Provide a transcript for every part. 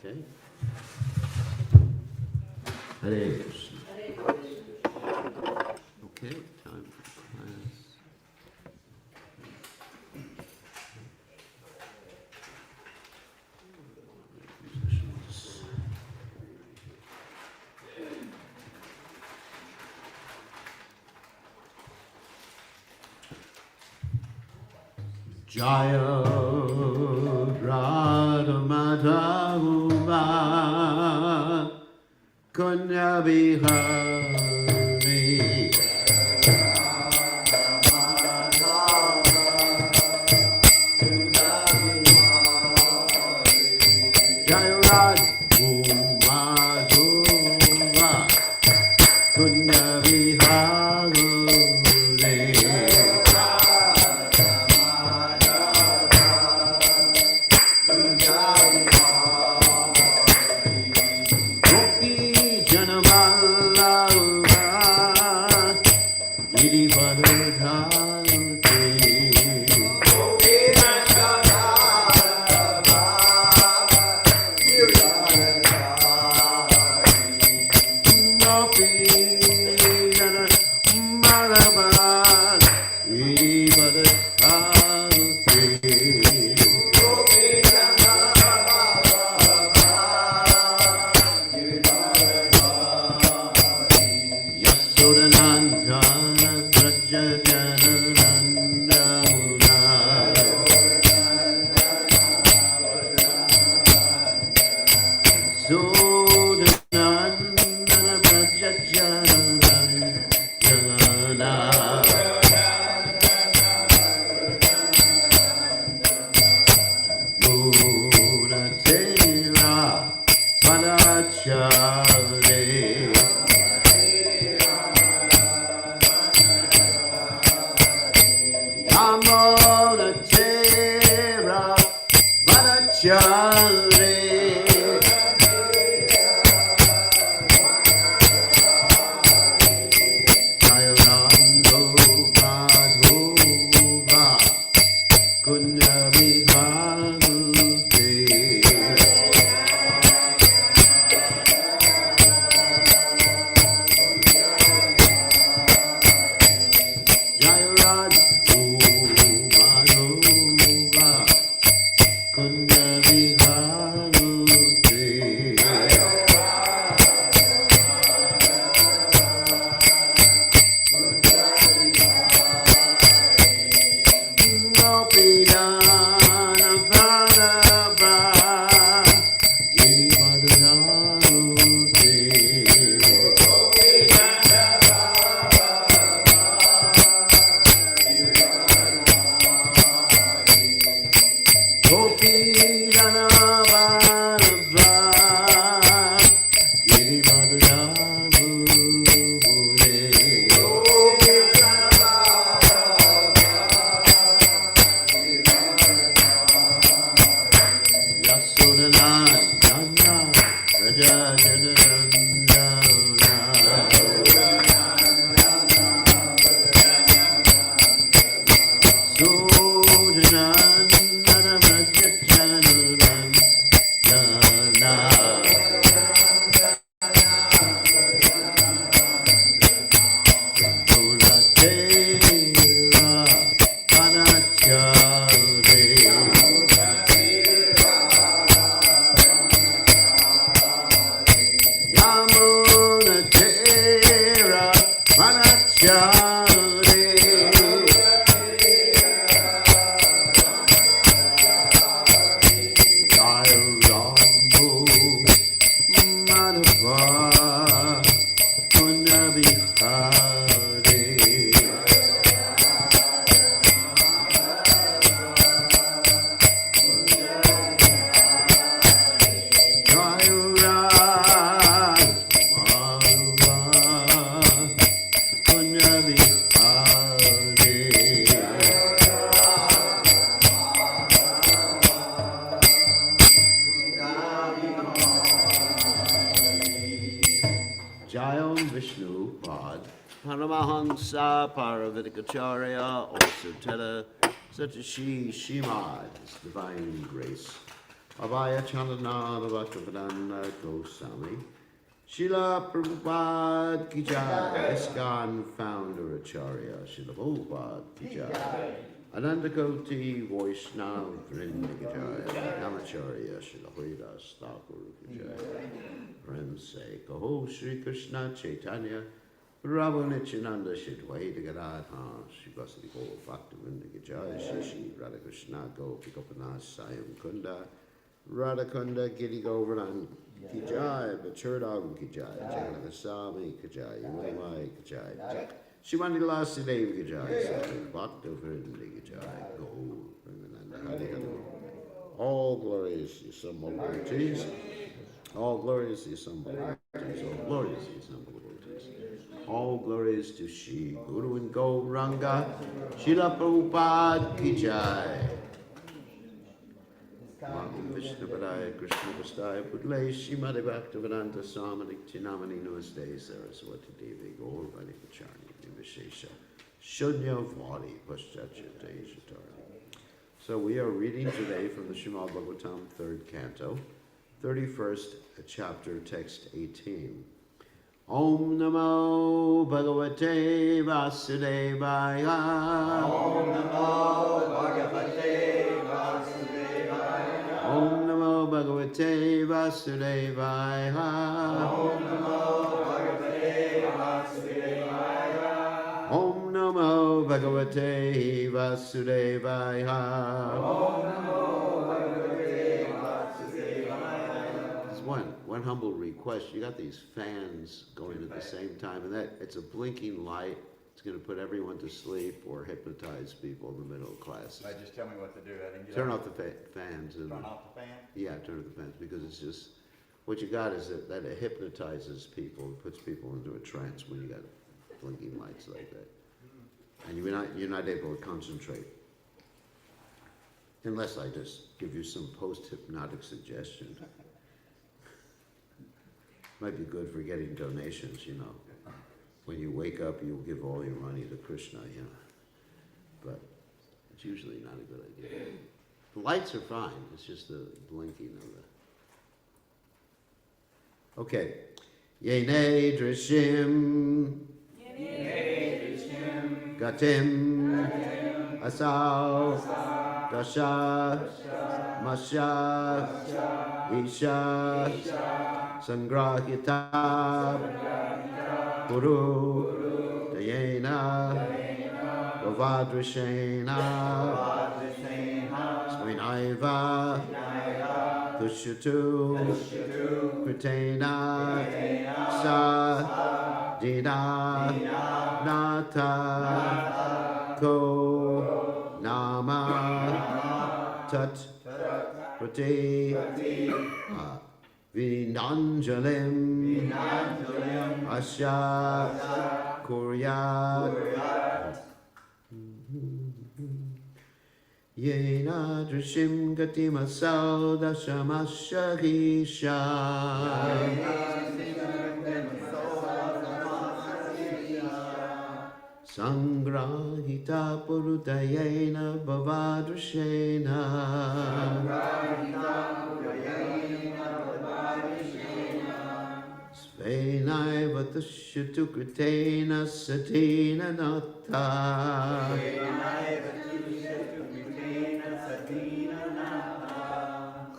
Okay. Hare Krishna. Okay, time for class. Musicians. Jaya Radha Madhava Kunya Vihari Jaya Radha Madhava Kunya Vihari Paramahansa Paravatikacharya, also Teta Satashi Shimad, His Divine Grace. Abhaya Chandana Bhaktivedanta Goswami, Srila Prabhupada Ki Jai, ISKCON founder Acharya Srila Prabhupada Ki Jai, Ananda Koti Vaishnava Vrinda Ki Jai, Namacharya Srila Haridas Thakur Ki Jai, Prince Kaho Sri Krishna Chaitanya, Prabhu Nityananda Shidwaita Gadadha, Sri Vasadi Gaur Bhaktivedanta Ki Jai, Shri Radha Krishna Gopi Gopinath Sayam Kunda, Radhakunda Giri Govardhan Ki Jai, Bachurdam Ki Jai, Jagannathaswami Ki Jai, Yamai Ki Jai, Shivani Lasidev Ki Jai, Bhakta Vrinda Ki Jai, Gaur Premananda Hare Hare. All glories to some devotees, all glories to some devotees, all glories to some devotees, all glories to Shri Guru and Gauranga, Srila Prabhupada Ki Jai. Vishnu Padaya, Krishna Vastaya, Pudle, Shrimati Bhaktivedanta Swami, Chinamani Namaste, Saraswati Devi, Gaur Vani Pacharni, Nivishesha, Shunya Vadi, Paschatya Shatari. So we are reading today from the Srimad Bhagavatam, 3rd canto, 31st chapter, text 18. Om Namo Bhagavate Vasudevaya. Om Namo Bhagavate Vasudevaya. Om Namo Bhagavate Vasudevaya. Om Namo Bhagavate Vasudevaya. Om Namo Bhagavate Vasudevaya. Om Namo Bhagavate Vasudevaya. There's one humble request. You got these fans going at the same time, and that it's a blinking light. It's going to put everyone to sleep or hypnotize people in the middle of classes. Just tell me what to do. I didn't get Turn off the fans. Turn off the fan? Yeah, turn off the fans, because it's just, what you got is that it hypnotizes people, it puts people into a trance when you got blinking lights like that. And you're not able to concentrate. Unless I just give you some post-hypnotic suggestion. Might be good for getting donations, you know. When you wake up, you'll give all your money to Krishna, you know. But it's usually not a good idea. The lights are fine, it's just the blinking of the... Okay. Yene drishim gatim asau dasha masha isha sangrahita Guru Dayena Gavadrishena Svinaiva Dushyatu Kritena Sa Dina Nata Ko Nama Tat Prati Vinanjalim Asya Kuryat Yena Drishim Gatimasau Dashamasya Hisha Sangrahita Purutayena Bhavadrishena Svenaiva Tushyatu Kritena Satina Nata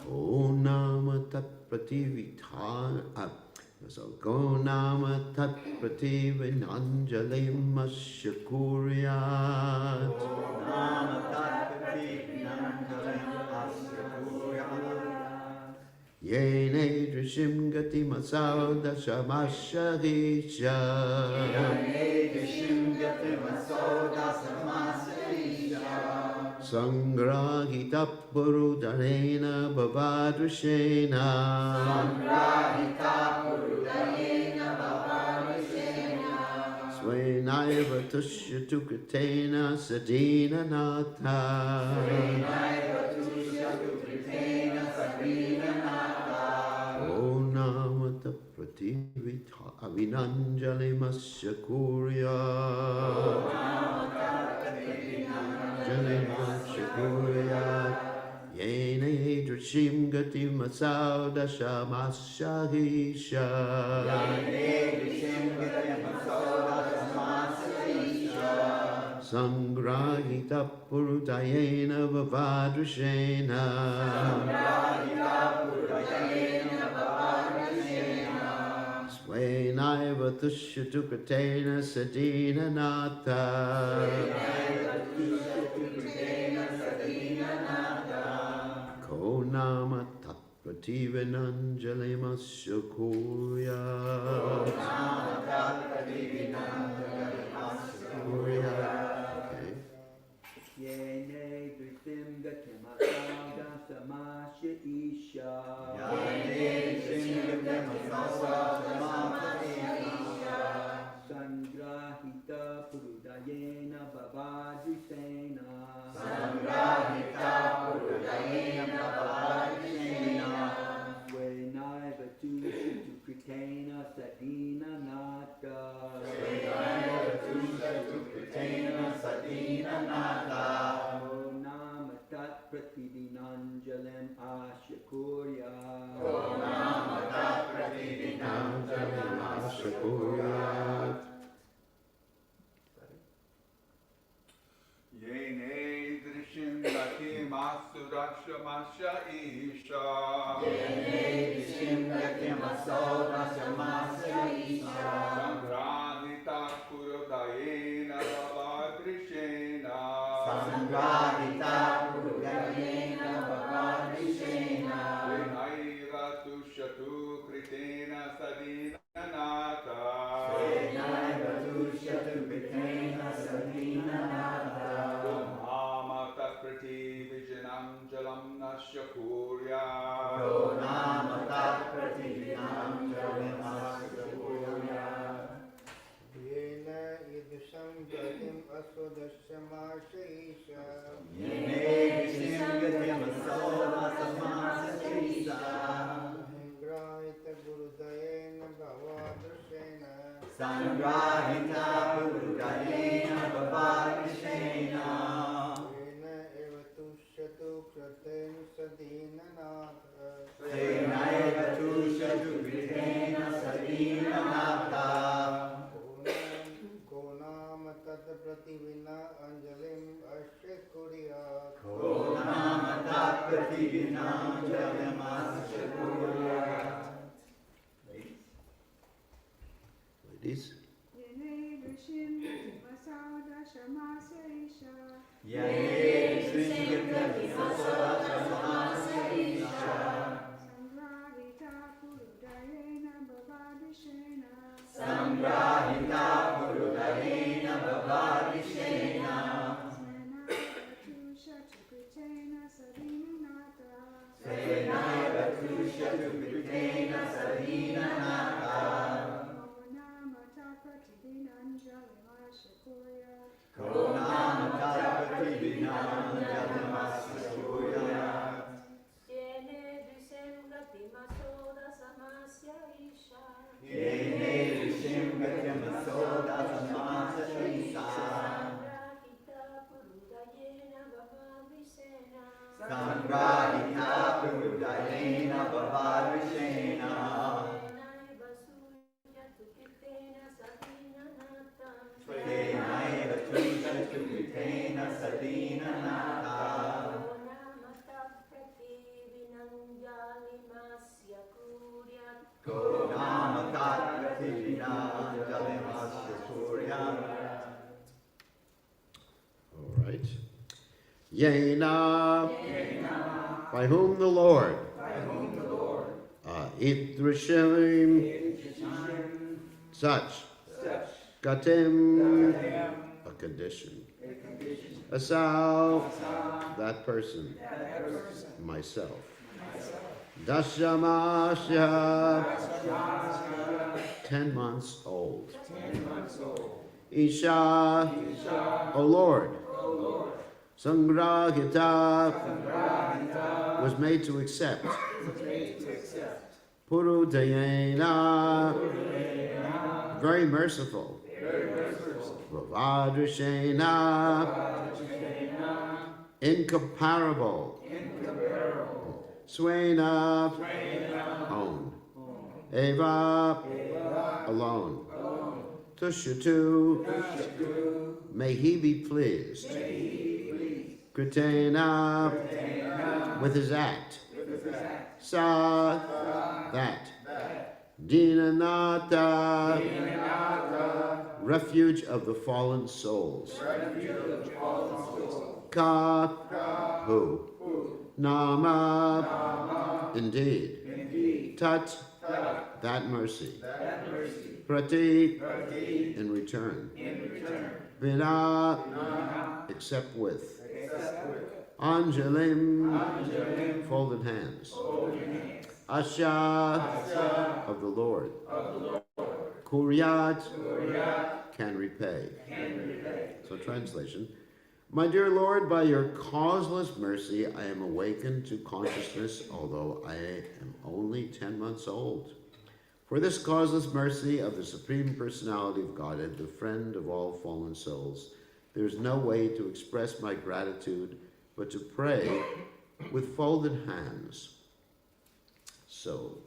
Ko Nama Tat Prativitha So Ko Nama Tat Prativinanjalim Asyakuryat Yene Drishim Gati Masau Dashamasha Hisha Sangrahita Purudanena Bhavadrishena Svenaiva Tushyatu Kritena Sadina Nata Avinanjali Masya Kurya Jali Masya Kurya Yene drishim gatim asau dashamasya isha. Sangrahita purutayena vavadrishena. Swainaiva tushyatukrtena sadina nata. Konama tatprativinanjalimasya kurya. Okay. Yene drishim gatim asauda samasya isha. Sangrahita purudayena babadrisena. Swenaiva tushitu kritena sadina nata. Nama tat pratidinanjalam ashakurya. Yene drishim gatim asudashamasya isha. Sangranita kurudayena babadrishena. Swenaiva tushyatu kritena sadina nata. Namata prati vijananjalam nasya kurya. Yena idusam gatim asodasyamasya Sangrahita gurudayena bhavadrishena Yena eva tushyatu kraten sadina nata Konam tat prativina anjalim asya kurya Ladies. All right. Yena, by whom the Lord, Idrashim, such, Gatim, a condition, Asal, that person, myself, Dashamasya, 10 months old, Isha, O Lord, Sangrahita was made to accept. Purudayena, very merciful. Vavadrishena, incomparable. Swena, own. Eva, alone. Tushyatu, may he be pleased. Kritena, with his act. Sa, that. Dinanata, refuge of the fallen souls. Ka, who. Nama, indeed. Tat, that mercy. Prati, in return. Vina, except with. Anjalim, folded hands. Asha, of the Lord. Kuryat, can repay. So translation. My dear Lord, by your causeless mercy, I am awakened to consciousness, although I am only 10 months old. For this causeless mercy of the Supreme Personality of Godhead, the friend of all fallen souls, there is no way to express my gratitude but to pray with folded hands. So,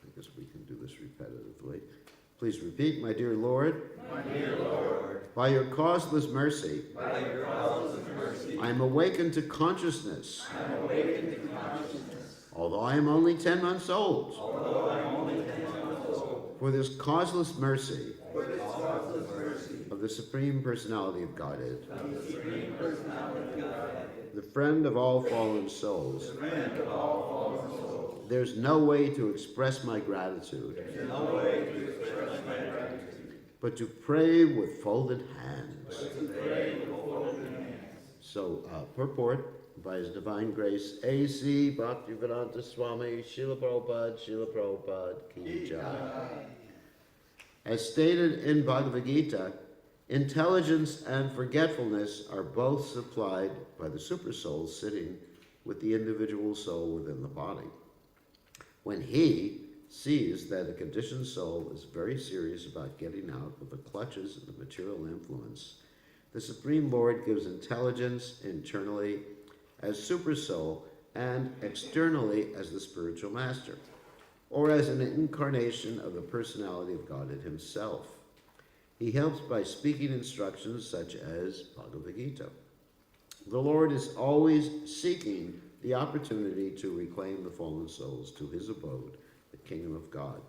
I guess we can do this repetitively. Please repeat, my dear Lord. My dear Lord, By your causeless mercy, by your causeless mercy, I am awakened to consciousness. I am awakened to consciousness. Although I am only 10 months old. Although I am only 10 months old, For this causeless mercy for this causeless mercy of the Supreme Personality of Godhead, of the Supreme Personality of Godhead, the friend of all fallen souls, friend of all fallen souls, there's no way to express my gratitude there's no way to express my gratitude but to pray with folded hands. but to pray with folded hands. So, purport by His Divine Grace, A.C. Bhaktivedanta Swami, Srila Prabhupada, Ki Jai. As stated in Bhagavad Gita, intelligence and forgetfulness are both supplied by the supersoul sitting with the individual soul within the body. When he sees that a conditioned soul is very serious about getting out of the clutches of the material influence, the Supreme Lord gives intelligence internally as supersoul and externally as the spiritual master, or as an incarnation of the personality of Godhead himself. He helps by speaking instructions such as Bhagavad Gita. The Lord is always seeking the opportunity to reclaim the fallen souls to his abode, the kingdom of God.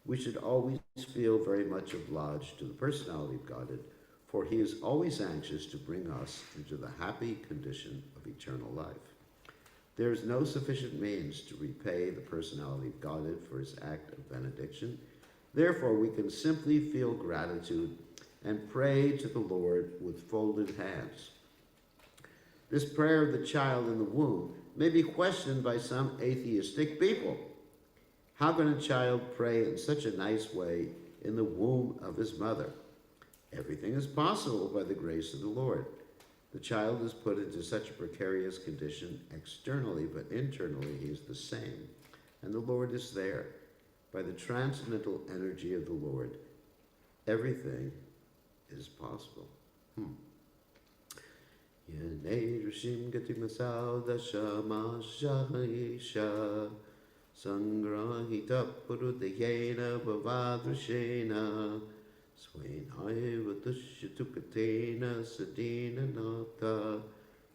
We should always feel very much obliged to the personality of Godhead, for he is always anxious to bring us into the happy condition of eternal life. There is no sufficient means to repay the personality of Godhead for his act of benediction. Therefore, we can simply feel gratitude and pray to the Lord with folded hands. This prayer of the child in the womb may be questioned by some atheistic people. How can a child pray in such a nice way in the womb of his mother? Everything is possible by the grace of the Lord. The child is put into such a precarious condition externally, but internally he is the same, and the Lord is there. By the transcendental energy of the Lord, everything is possible. Yenerushim gatimasau dashamashahisha sangrahita purudayena bhavadrushena swainaiva tushyatukatena sadina nata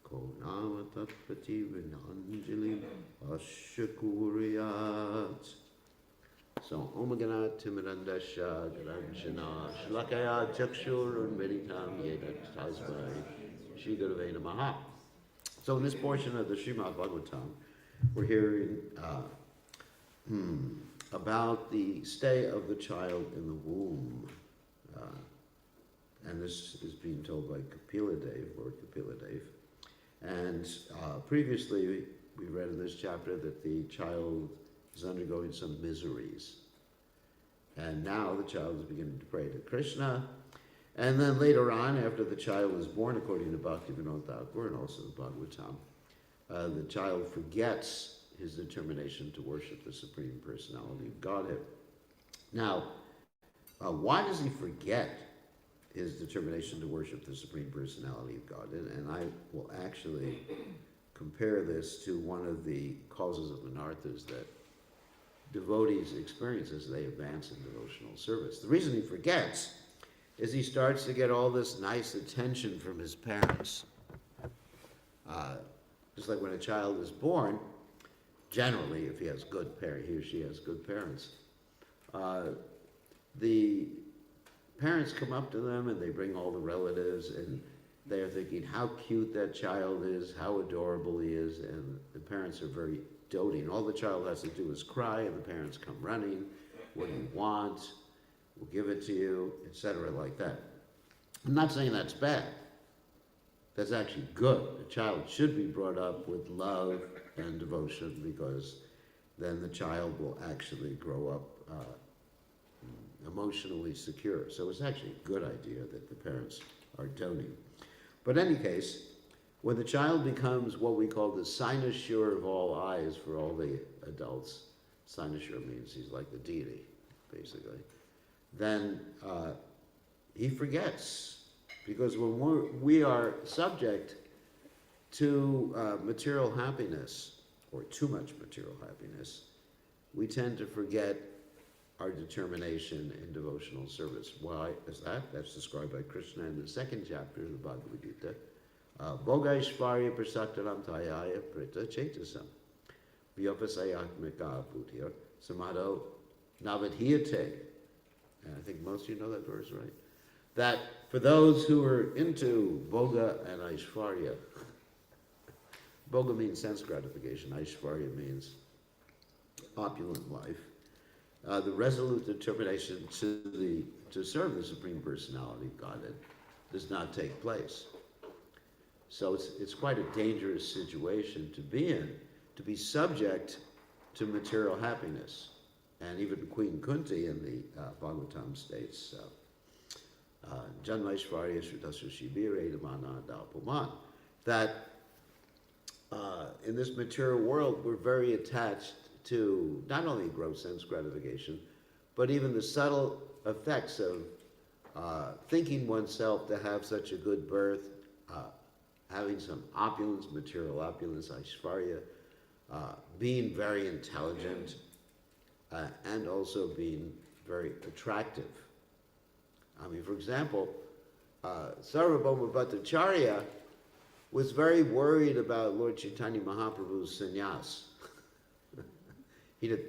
konama tatpati vinanjalim ashakuriyat. So, Om Ganat Timirandasha Granjana Shlakaya Chakshur Meditam Yeda Tasmai Shri Gurave Namaha. So, in this portion of the Srimad Bhagavatam, we're hearing about the stay of the child in the womb. And this is being told by Kapila Dev. And previously, we read in this chapter that the child is undergoing some miseries. And now the child is beginning to pray to Krishna. And then later on, after the child is born, according to Bhaktivinoda Thakur and also the Bhagavatam, the child forgets his determination to worship the Supreme Personality of Godhead. Now, why does he forget his determination to worship the Supreme Personality of Godhead? And I will actually compare this to one of the causes of anarthas that devotees experience as they advance in devotional service. The reason he forgets is he starts to get all this nice attention from his parents. Just like when a child is born, generally, if he has good parents, he or she has good parents, the parents come up to them and they bring all the relatives, and they're thinking how cute that child is, how adorable he is, and the parents are very doting. All the child has to do is cry, and the parents come running. What do you want? We'll give it to you, etc., like that. I'm not saying that's bad. That's actually good. A child should be brought up with love and devotion, because then the child will actually grow up emotionally secure. So it's actually a good idea that the parents are doting. But in any case, when the child becomes what we call the cynosure of all eyes for all the adults, cynosure means he's like the deity, basically, then he forgets. Because when we are subject to material happiness, or too much material happiness, we tend to forget our determination in devotional service. Why is that? That's described by Krishna in the second chapter of the Bhagavad Gita. Bhogaishvarya prasaktaram tayaya prita chetasam vyopasayatmika buddhya samadho navadhyate. And I think most of you know that verse, right? That for those who are into Bhoga and Aishvarya, Bhoga means sense gratification, Aishvarya means opulent life, the resolute determination to serve the Supreme Personality of Godhead does not take place. So it's quite a dangerous situation to be in, to be subject to material happiness. And even Queen Kunti in the Bhagavatam states, Janmaishvarya Shrudasya Shibire Damana Dalpuman, that in this material world we're very attached to not only gross sense gratification, but even the subtle effects of thinking oneself to have such a good birth, having some opulence, material opulence, Aishvarya, being very intelligent, and also being very attractive. I mean, for example, Sarvabhauma Bhattacharya was very worried about Lord Chaitanya Mahaprabhu's sannyas.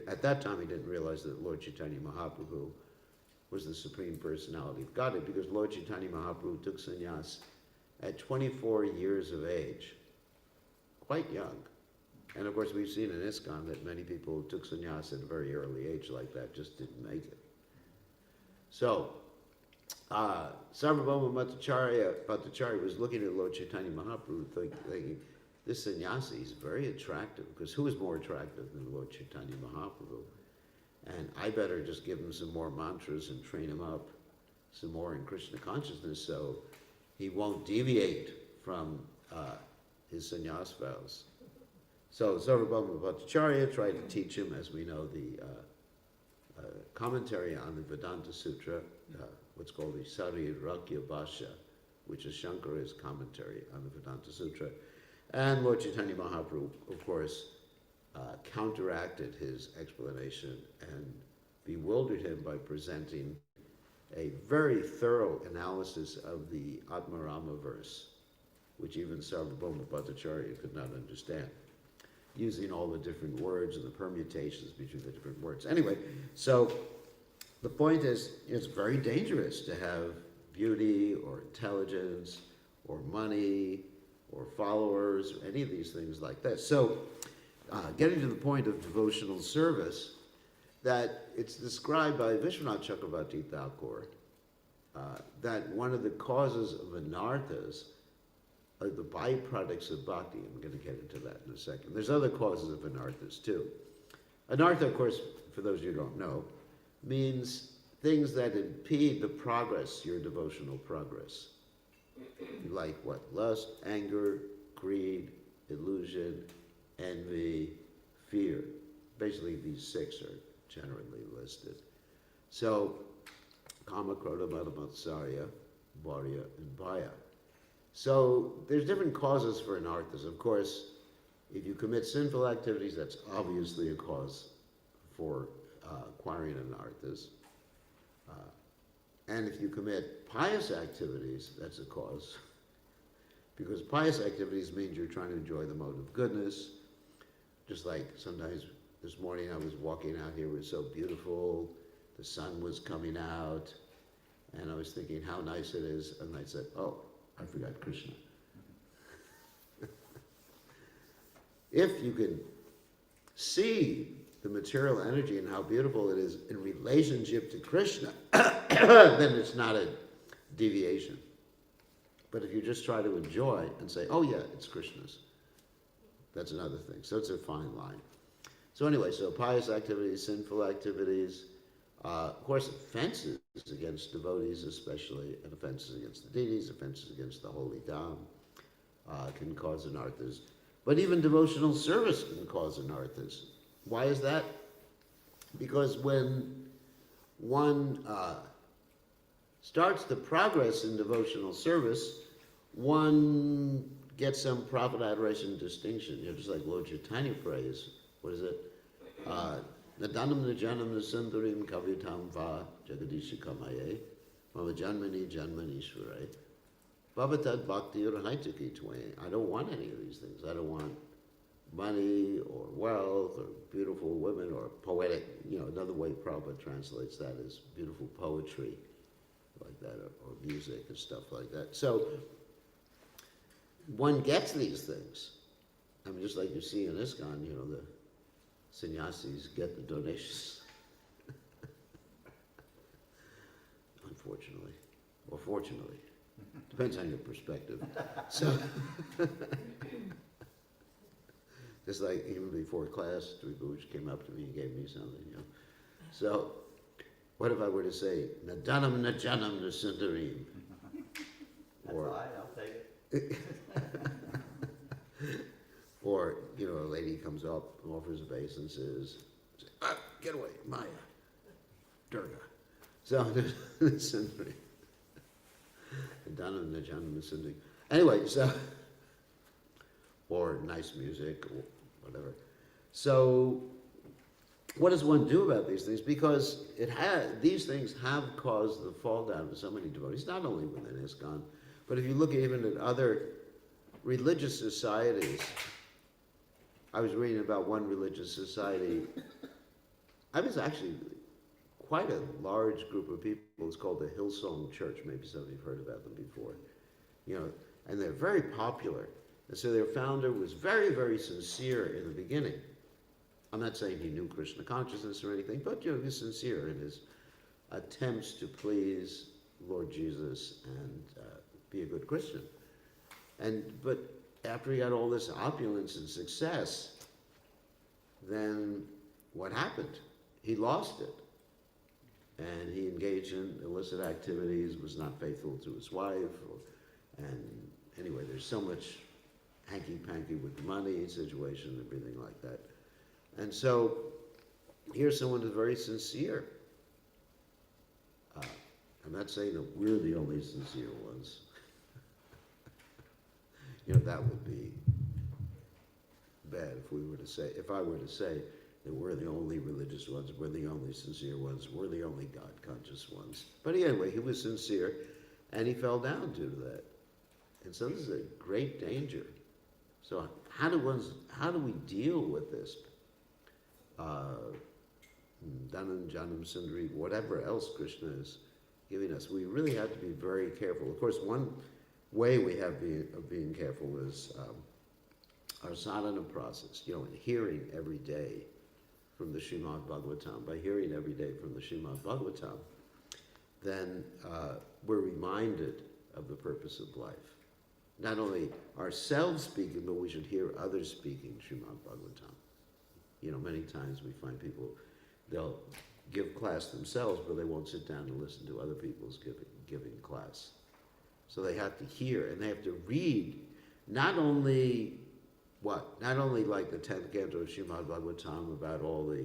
At that time, he didn't realize that Lord Chaitanya Mahaprabhu was the Supreme Personality of Godhead, because Lord Chaitanya Mahaprabhu took sannyas at 24 years of age, quite young. And of course, we've seen in ISKCON that many people who took sannyas at a very early age like that just didn't make it. So, Sarvabhauma Bhattacharya was looking at Lord Chaitanya Mahaprabhu thinking, this sannyasi is very attractive, because who is more attractive than Lord Chaitanya Mahaprabhu? And I better just give him some more mantras and train him up some more in Krishna consciousness so he won't deviate from his sannyas vows. So Sarvabhauma Bhattacharya tried to teach him, as we know, the commentary on the Vedanta Sutra, what's called the Sariragya Bhashya, which is Shankara's commentary on the Vedanta Sutra. And Lord Chaitanya Mahaprabhu, of course, counteracted his explanation and bewildered him by presenting a very thorough analysis of the Atmarama verse, which even Sarvabhauma Bhattacharya could not understand, using all the different words and the permutations between the different words. Anyway, so the point is, it's very dangerous to have beauty or intelligence or money or followers or any of these things like that. So getting to the point of devotional service, that it's described by Vishwanath Chakravarti Thakur that one of the causes of anarthas are the byproducts of bhakti. I'm going to get into that in a second. There's other causes of anarthas too. Anartha, of course, for those of you who don't know, means things that impede the progress, your devotional progress. Like what? Lust, anger, greed, illusion, envy, fear. Basically, these six are generally listed. So, Kama, Krodha, Mada, Matsarya, Bharya, and Bhaya. So, there's different causes for anarthas. Of course, If you commit sinful activities, that's obviously a cause for acquiring an arthas. And if you commit pious activities, that's a cause. Because pious activities means you're trying to enjoy the mode of goodness. Just like sometimes this morning I was walking out here, it was so beautiful, the sun was coming out, and I was thinking how nice it is, and I said, oh, I forgot Krishna. If you can see the material energy and how beautiful it is in relationship to Krishna, then it's not a deviation. But if you just try to enjoy and say, oh yeah, it's Krishna's, that's another thing. So it's a fine line. So anyway, so pious activities, sinful activities, of course offenses against devotees especially, and offenses against the deities, offenses against the holy Dham can cause anarthas. But even devotional service can cause anarthas. Why is that? Because when one starts the progress in devotional service, one gets some profit, adoration, distinction. You know, just like Lord Chaitanya prays. What is it? Nadanam najanam nasundarim kavitam va jagadisha kamaye mama janmani janmanishvare bhavatad bhakti urahaitaki twain. I don't want any of these things. I don't want money or wealth or beautiful women or poetic, you know, another way Prabhupada translates that is beautiful poetry like that, or music and stuff like that. So one gets these things. I mean, just like you see in ISKCON, you know, the sannyasis get the donations. Unfortunately, or fortunately. Depends on your perspective. So, just like even before class, Tribuj came up to me and gave me something, you know. So, what if I were to say, Nadanam Najanam Nasundarim? That's Or, fine, I'll take it. or, you know, a lady comes up and offers a vase and says, get away, Maya, Durga. So, Nasundarim. Nadanam Najanam Nasundarim. Anyway, so, or nice music, or whatever. So, what does one do about these things? Because these things have caused the fall down of so many devotees, not only within ISKCON, but if you look even at other religious societies. I was reading about one religious society. I was actually quite a large group of people. It's called the Hillsong Church. Maybe some of you have heard about them before. You know, and they're very popular. And so their founder was very, very sincere in the beginning. I'm not saying he knew Krishna consciousness or anything, but you know, he was sincere in his attempts to please Lord Jesus and be a good Christian. But after he had all this opulence and success, then what happened? He lost it. And he engaged in illicit activities, was not faithful to his wife, and anyway, there's so much hanky-panky with the money situation and everything like that. And so, here's someone who's very sincere. I'm not saying that we're the only sincere ones. You know, that would be bad if I were to say that we're the only religious ones, we're the only sincere ones, we're the only God-conscious ones. But anyway, he was sincere, and he fell down due to that. And so this is a great danger. So how do we deal with this? Dhanam, Janam, Sundari, whatever else Krishna is giving us, we really have to be very careful. Of course, one way we have of being careful is our sadhana process, you know, hearing every day from the Srimad Bhagavatam. By hearing every day from the Srimad Bhagavatam, then we're reminded of the purpose of life. Not only ourselves speaking, but we should hear others speaking Srimad Bhagavatam. You know, many times we find people, they'll give class themselves, but they won't sit down and listen to other people's giving class. So they have to hear, and they have to read, not only like the 10th canto of Srimad Bhagavatam about all the,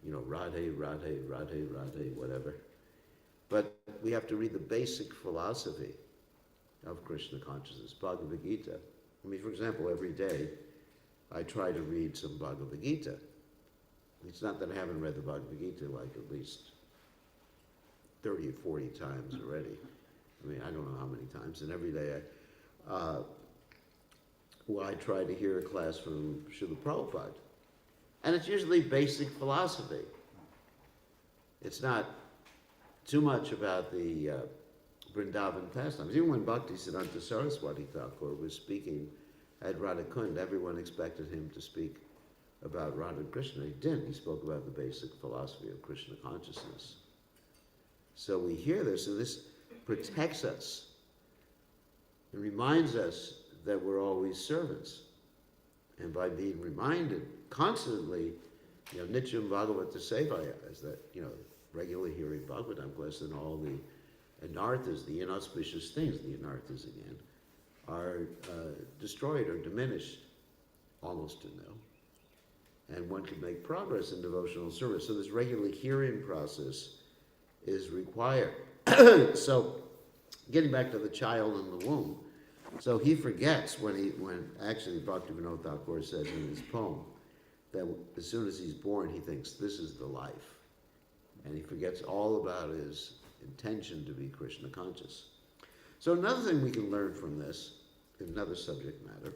you know, Radhe, Radhe, Radhe, Radhe, whatever. But we have to read the basic I try to read some Bhagavad Gita. It's not that I haven't read the Bhagavad Gita like at least 30 or 40 times already. I mean, I don't know how many times. And every day I try to hear a class from Srila Prabhupada. And it's usually basic philosophy. It's not too much about the Vrindavan pastimes. Even when Bhaktisiddhanta Saraswati Thakur was speaking at Radha Kund, everyone expected him to speak about Radha and Krishna. He didn't. He spoke about the basic philosophy of Krishna consciousness. So we hear this, and this protects us. It reminds us that we're always servants. And by being reminded constantly, Nityam Bhagavata Sevaya, is that, regularly hearing Bhagavatam class, and all the anarthas, the inauspicious things, the anarthas again, are destroyed or diminished almost to nil. And one can make progress in devotional service. So this regular hearing process is required. So, getting back to the child in the womb, so he forgets when actually Bhaktivinoda Thakur says in his poem that as soon as he's born, he thinks this is the life. And he forgets all about his intention to be Krishna conscious. So another thing we can learn from this, another subject matter,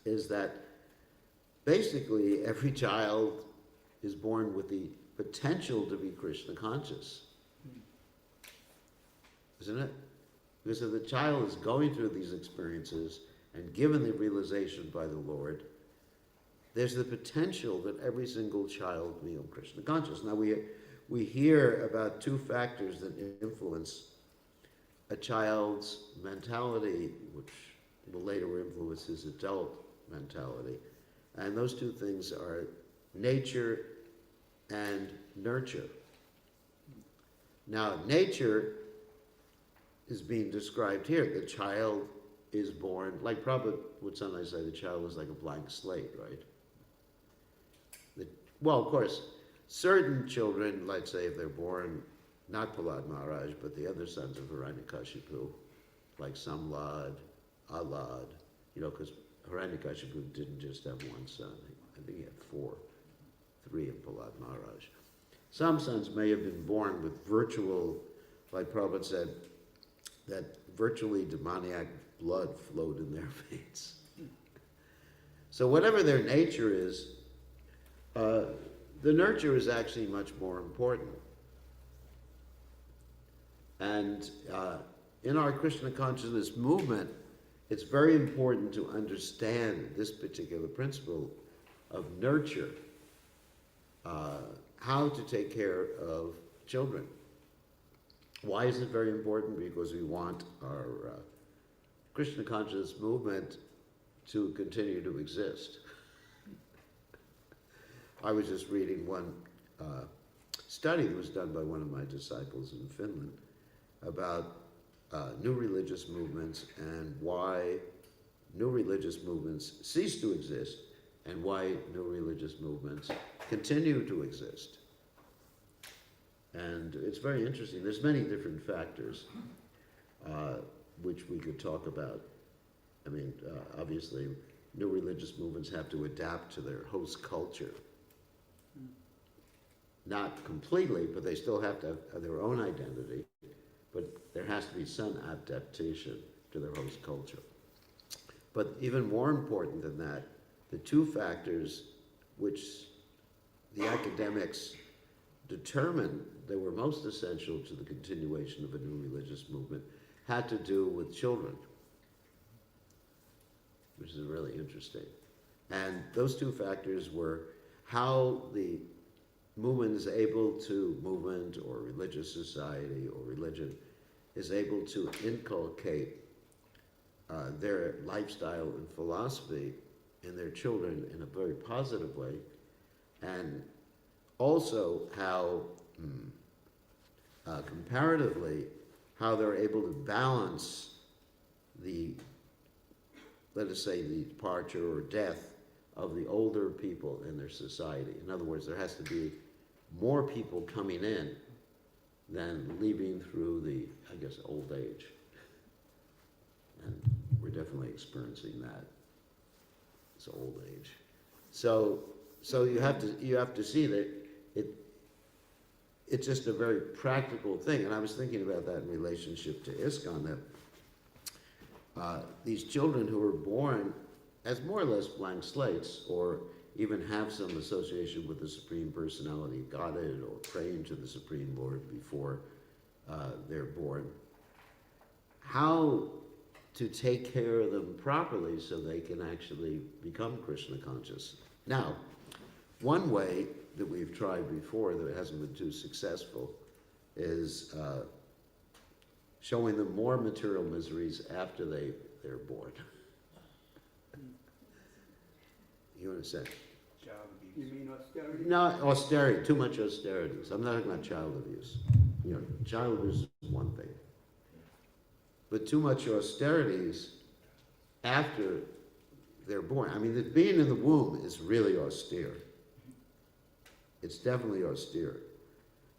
is that basically every child is born with the potential to be Krishna conscious. Isn't it? Because if the child is going through these experiences and given the realization by the Lord, there's the potential that every single child be Krishna conscious. Now we hear about two factors that influence a child's mentality, which will later influence his adult mentality. And those two things are nature and nurture. Now, nature is being described here. The child is born, like Prabhupada would sometimes say, the child is like a blank slate, right? Well, of course, certain children, let's say if they're born, not Prahlad Maharaj, but the other sons of Hiranyakashipu, like Samlad, Alad, because Hiranyakashipu didn't just have one son. I think he had 3 in Prahlad Maharaj. Some sons may have been born with virtual, like Prabhupada said, that virtually demoniac blood flowed in their veins. So whatever their nature is, the nurture is actually much more important. And in our Krishna consciousness movement, it's very important to understand this particular principle of nurture, how to take care of children. Why is it very important? Because we want our Krishna consciousness movement to continue to exist. I was just reading one study that was done by one of my disciples in Finland about new religious movements and why new religious movements cease to exist and why new religious movements continue to exist. And it's very interesting. There's many different factors which we could talk about. I mean, obviously, new religious movements have to adapt to their host culture. Not completely, but they still have to have their own identity. But there has to be some adaptation to their host culture. But even more important than that, the two factors which the academics determined they were most essential to the continuation of a new religious movement had to do with children, which is really interesting. And those two factors were how the movement or religious society or religion is able to inculcate their lifestyle and philosophy in their children in a very positive way, and also how comparatively how they're able to balance the, let us say, the departure or death of the older people in their society. In other words, there has to be more people coming in than leaving through the, I guess, old age. And we're definitely experiencing that. It's old age. So you have to see that it's just a very practical thing. And I was thinking about that in relationship to ISKCON, that these children who are born as more or less blank slates, or even have some association with the Supreme Personality of Godhead, or praying to the Supreme Lord before they're born, how to take care of them properly so they can actually become Krishna conscious. Now, one way that we've tried before that hasn't been too successful is showing them more material miseries after they're born. You understand? Child You abuse. mean austerity? No, austerity, too much austerities. I'm not talking about child abuse. You know, child abuse is one thing. But too much austerities after they're born. I mean, being in the womb is really austere. It's definitely austere.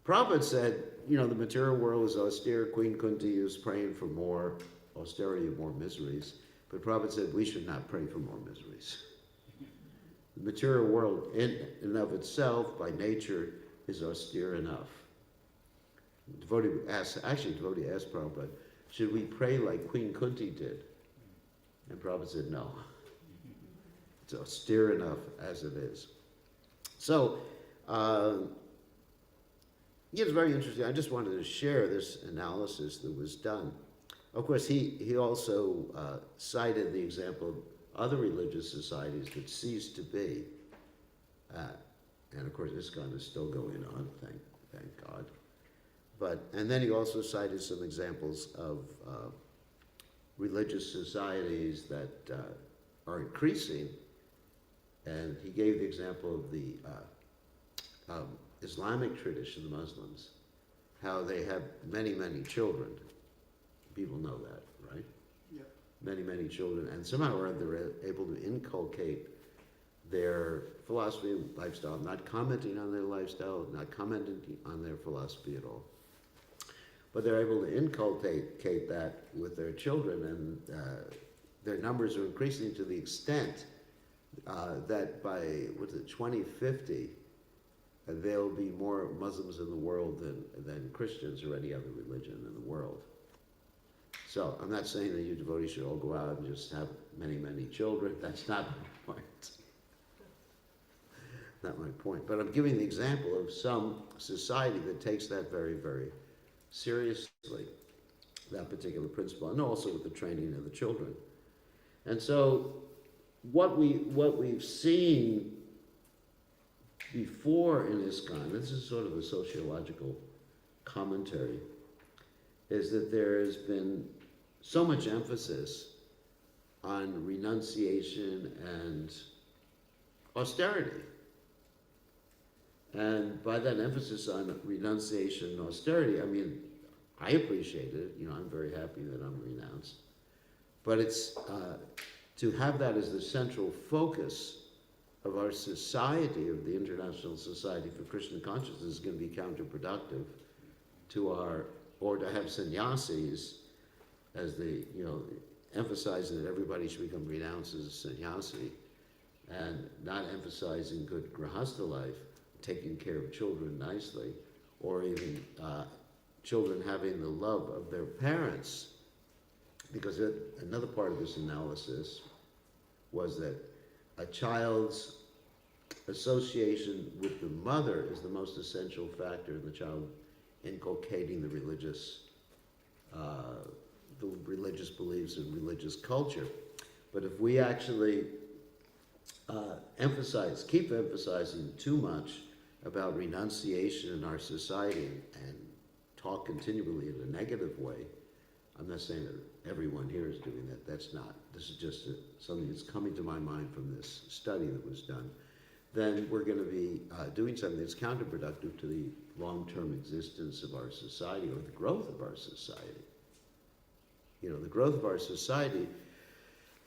Prabhupada said, you know, the material world is austere. Queen Kunti is praying for more austerity and more miseries. But Prabhupada said we should not pray for more miseries. The material world in and of itself, by nature, is austere enough. Devotee asked Prabhupada, should we pray like Queen Kunti did? And Prabhupada said, no. It's austere enough as it is. So, it's very interesting. I just wanted to share this analysis that was done. Of course, he also cited the example of other religious societies that ceased to be. And of course, ISKCON is still going on, thank God. And then he also cited some examples of religious societies that are increasing. And he gave the example of the Islamic tradition, the Muslims, how they have many, many children. People know that, right? Yep. Many, many children. And somehow or other they're able to inculcate their philosophy and lifestyle, not commenting on their lifestyle, not commenting on their philosophy at all. But they're able to inculcate that with their children, and their numbers are increasing to the extent that by 2050, there'll be more Muslims in the world than Christians or any other religion in the world. So I'm not saying that you devotees should all go out and just have many, many children. That's not my point. Not my point. But I'm giving the example of some society that takes that very, very seriously, that particular principle, and also with the training of the children. And so what we've seen before in ISKCON, this is sort of a sociological commentary, is that there has been so much emphasis on renunciation and austerity. And by that emphasis on renunciation and austerity, I mean, I appreciate it. You know, I'm very happy that I'm renounced. But it's to have that as the central focus of our society, of the International Society for Krishna Consciousness, is going to be counterproductive to or to have sannyasis as emphasizing that everybody should become renounced as a sannyasi, and not emphasizing good grahastha life, taking care of children nicely, or even children having the love of their parents. Because another part of this analysis was that a child's association with the mother is the most essential factor in the child inculcating the religious beliefs and religious culture. But if we actually keep emphasizing too much about renunciation in our society and talk continually in a negative way, I'm not saying that everyone here is doing that. That's not. This is just something that's coming to my mind from this study that was done. Then we're going to be doing something that's counterproductive to the long-term existence of our society, or the growth of our society. You know, the growth of our society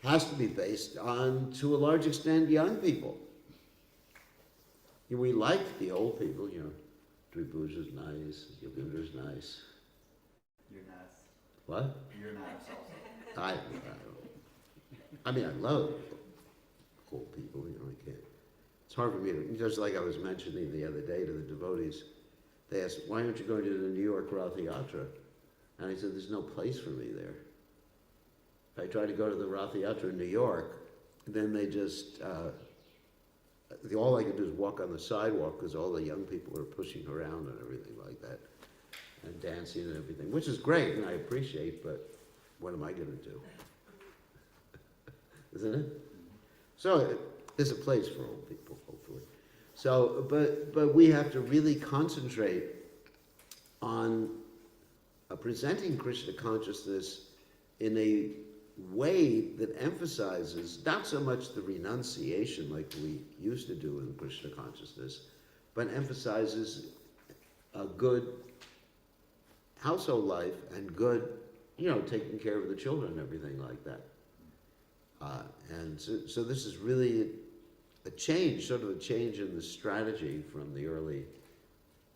has to be based on, to a large extent, young people. You know, we like the old people, you know, Dribuja's nice, Yogendra's nice. You're nice. What? You're nice also. I mean, I love old people, I can't. It's hard for me to, just like I was mentioning the other day to the devotees, they asked, why aren't you going to the New York Rath Yatra? And I said, there's no place for me there. If I try to go to the Rath Yatra in New York, then they just, all I can do is walk on the sidewalk because all the young people are pushing around and everything like that, and dancing and everything, which is great and I appreciate, but what am I going to do? Isn't it? So there's a place for old people, hopefully. So, but we have to really concentrate on presenting Krishna consciousness in a way that emphasizes not so much the renunciation like we used to do in Krishna consciousness, but emphasizes a good household life and good, taking care of the children and everything like that. And so this is really a change, sort of a change in the strategy from the early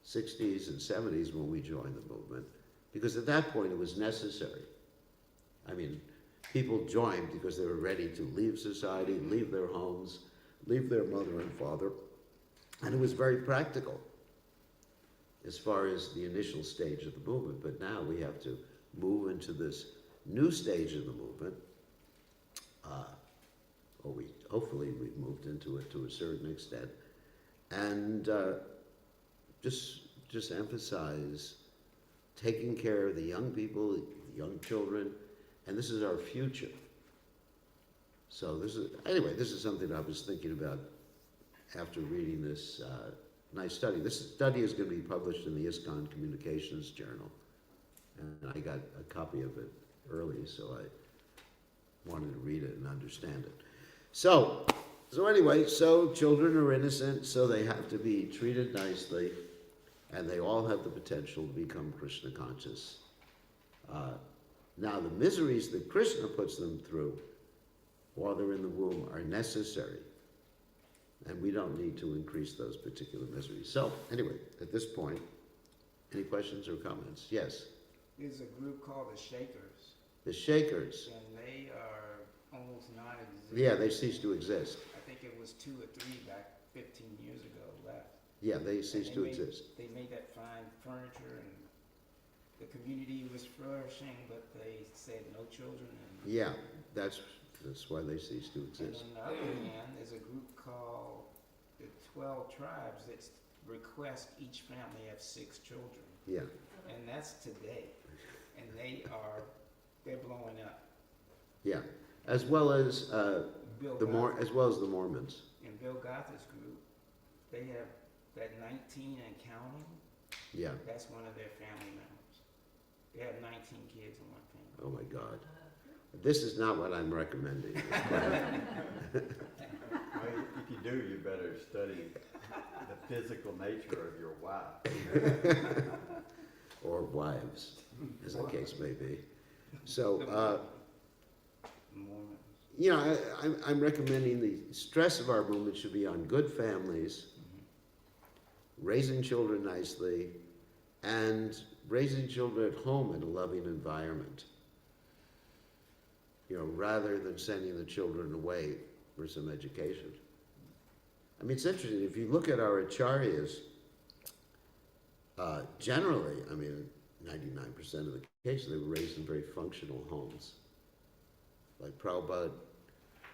60s and 70s when we joined the movement, because at that point it was necessary. I mean, people joined because they were ready to leave society, leave their homes, leave their mother and father, and it was very practical as far as the initial stage of the movement. But now we have to move into this new stage of the movement, hopefully we've moved into it to a certain extent, and just emphasize taking care of the young people, the young children, and this is our future. So this is something I was thinking about after reading this nice study. This study is going to be published in the ISKCON Communications Journal, and I got a copy of it early, so I wanted to read it and understand it. So anyway, so children are innocent, so they have to be treated nicely, and they all have the potential to become Krishna conscious. Now, the miseries that Krishna puts them through while they're in the womb are necessary, and we don't need to increase those particular miseries. So, anyway, at this point, any questions or comments? Yes? There's a group called the Shakers, The Shakers. and they are almost non-existent. Yeah, they cease to exist. I think it was 2 or 3 back 15 years ago left. Yeah, they cease And to they exist. They made that fine furniture, and the community was flourishing, but they said no children. And, Yeah, that's why they cease to and exist. on the other hand, there's a group called the 12 Tribes that request each family have 6 children, Yeah, and that's today. And they're blowing up. yeah. As well as Bill the Gothard- Mormons. In Bill Gothard's group, they have that 19 and counting. Yeah. That's one of their family members. They have 19 kids in one family. Oh my God. This is not what I'm recommending. Well, if you do, you better study the physical nature of your wife. Or wives, as the case may be. So, Mormons. I'm recommending the stress of our movement should be on good families, raising children nicely, and raising children at home in a loving environment. Rather than sending the children away for some education. I mean, it's interesting, if you look at our acharyas, generally, 99% of the cases, they were raised in very functional homes. Like Prabhupada,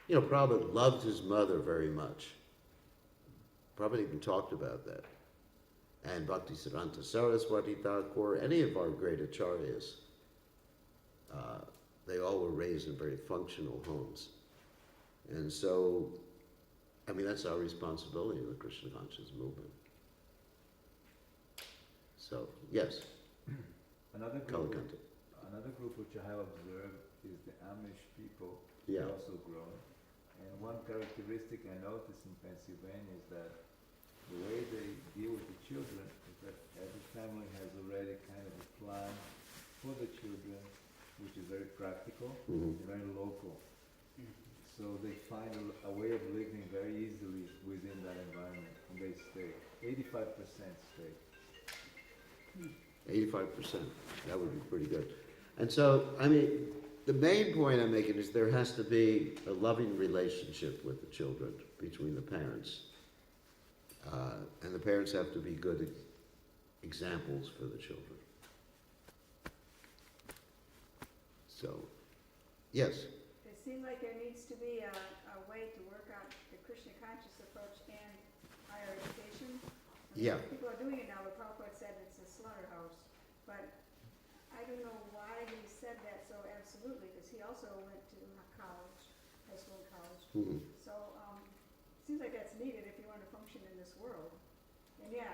Prabhupada loved his mother very much. Prabhupada even talked about that. And Bhaktisiddhanta Saraswati Thakur, any of our great acharyas, they all were raised in very functional homes. And so, that's our responsibility in the Krishna conscious movement. So, yes, Another Kalakanta. group which I have observed is the Amish people. Yeah. They're also growing. And one characteristic I noticed in Pennsylvania is that the way they deal with the children is that every family has already kind of a plan for the children, which is very practical and very local. So they find a way of living very easily within that environment, and they stay. 85% stay. 85%, that would be pretty good. And so, the main point I'm making is there has to be a loving relationship with the children between the parents. And the parents have to be good examples for the children. So, yes. It seems like there needs to be a way to work out the Krishna conscious approach and higher education. I mean, Yeah. people are doing it now, but Prabhupada said it's a slaughterhouse. But I don't know why he said that so absolutely, because he also went to college, high school and college. Mhm. So, it seems like that's needed if you want to function in this world. And yeah,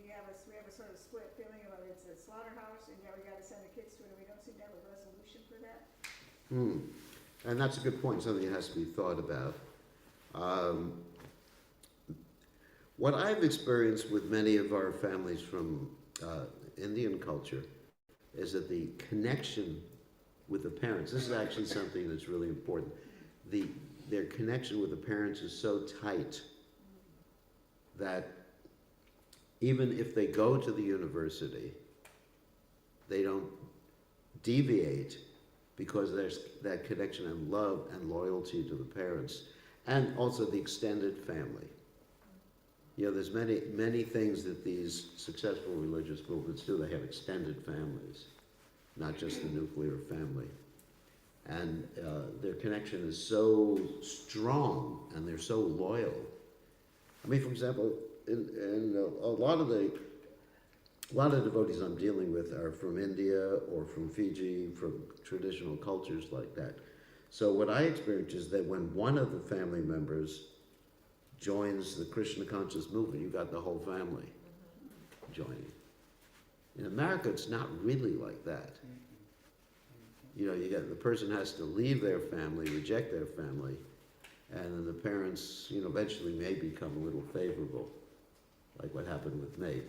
we have a sort of split feeling about it's a slaughterhouse, and yeah, we gotta send the kids to it, and we don't seem to have a resolution for that. And that's a good point, something that has to be thought about. What I've experienced with many of our families from Indian culture is that the connection with the parents, this is actually something that's really important, their connection with the parents is so tight that even if they go to the university, they don't deviate because there's that connection and love and loyalty to the parents and also the extended family. You know, there's many things that these successful religious movements do. They have extended families, not just the nuclear family. And their connection is so strong and they're so loyal. I mean, for example, in a lot of devotees I'm dealing with are from India or from Fiji, from traditional cultures like that. So what I experience is that when one of the family members joins the Krishna conscious movement, you got the whole family joining. In America, it's not really like that. You know, the person has to leave their family, reject their family, and then the parents, you know, eventually may become a little favorable, like what happened with me.